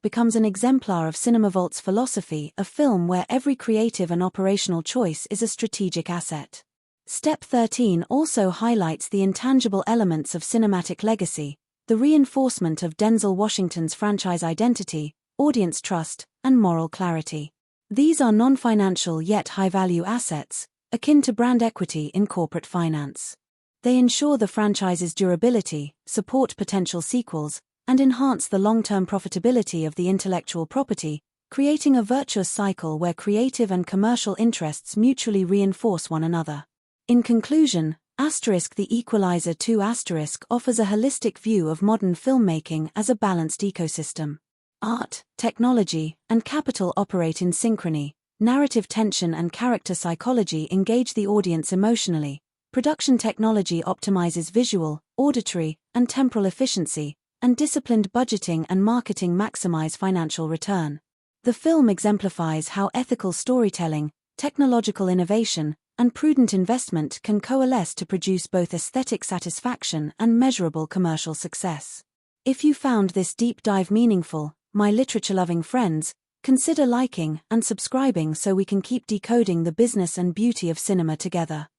becomes an exemplar of CinemaVault's philosophy, a film where every creative and operational choice is a strategic asset. Step 13 also highlights the intangible elements of cinematic legacy, the reinforcement of Denzel Washington's franchise identity, audience trust, and moral clarity. These are non-financial yet high-value assets, akin to brand equity in corporate finance. They ensure the franchise's durability, support potential sequels, and enhance the long-term profitability of the intellectual property, creating a virtuous cycle where creative and commercial interests mutually reinforce one another. In conclusion, The Equalizer 2 offers a holistic view of modern filmmaking as a balanced ecosystem. Art, technology, and capital operate in synchrony. Narrative tension and character psychology engage the audience emotionally. Production technology optimizes visual, auditory, and temporal efficiency, and disciplined budgeting and marketing maximize financial return. The film exemplifies how ethical storytelling, technological innovation, and prudent investment can coalesce to produce both aesthetic satisfaction and measurable commercial success. If you found this deep dive meaningful, my literature-loving friends, consider liking and subscribing so we can keep decoding the business and beauty of cinema together.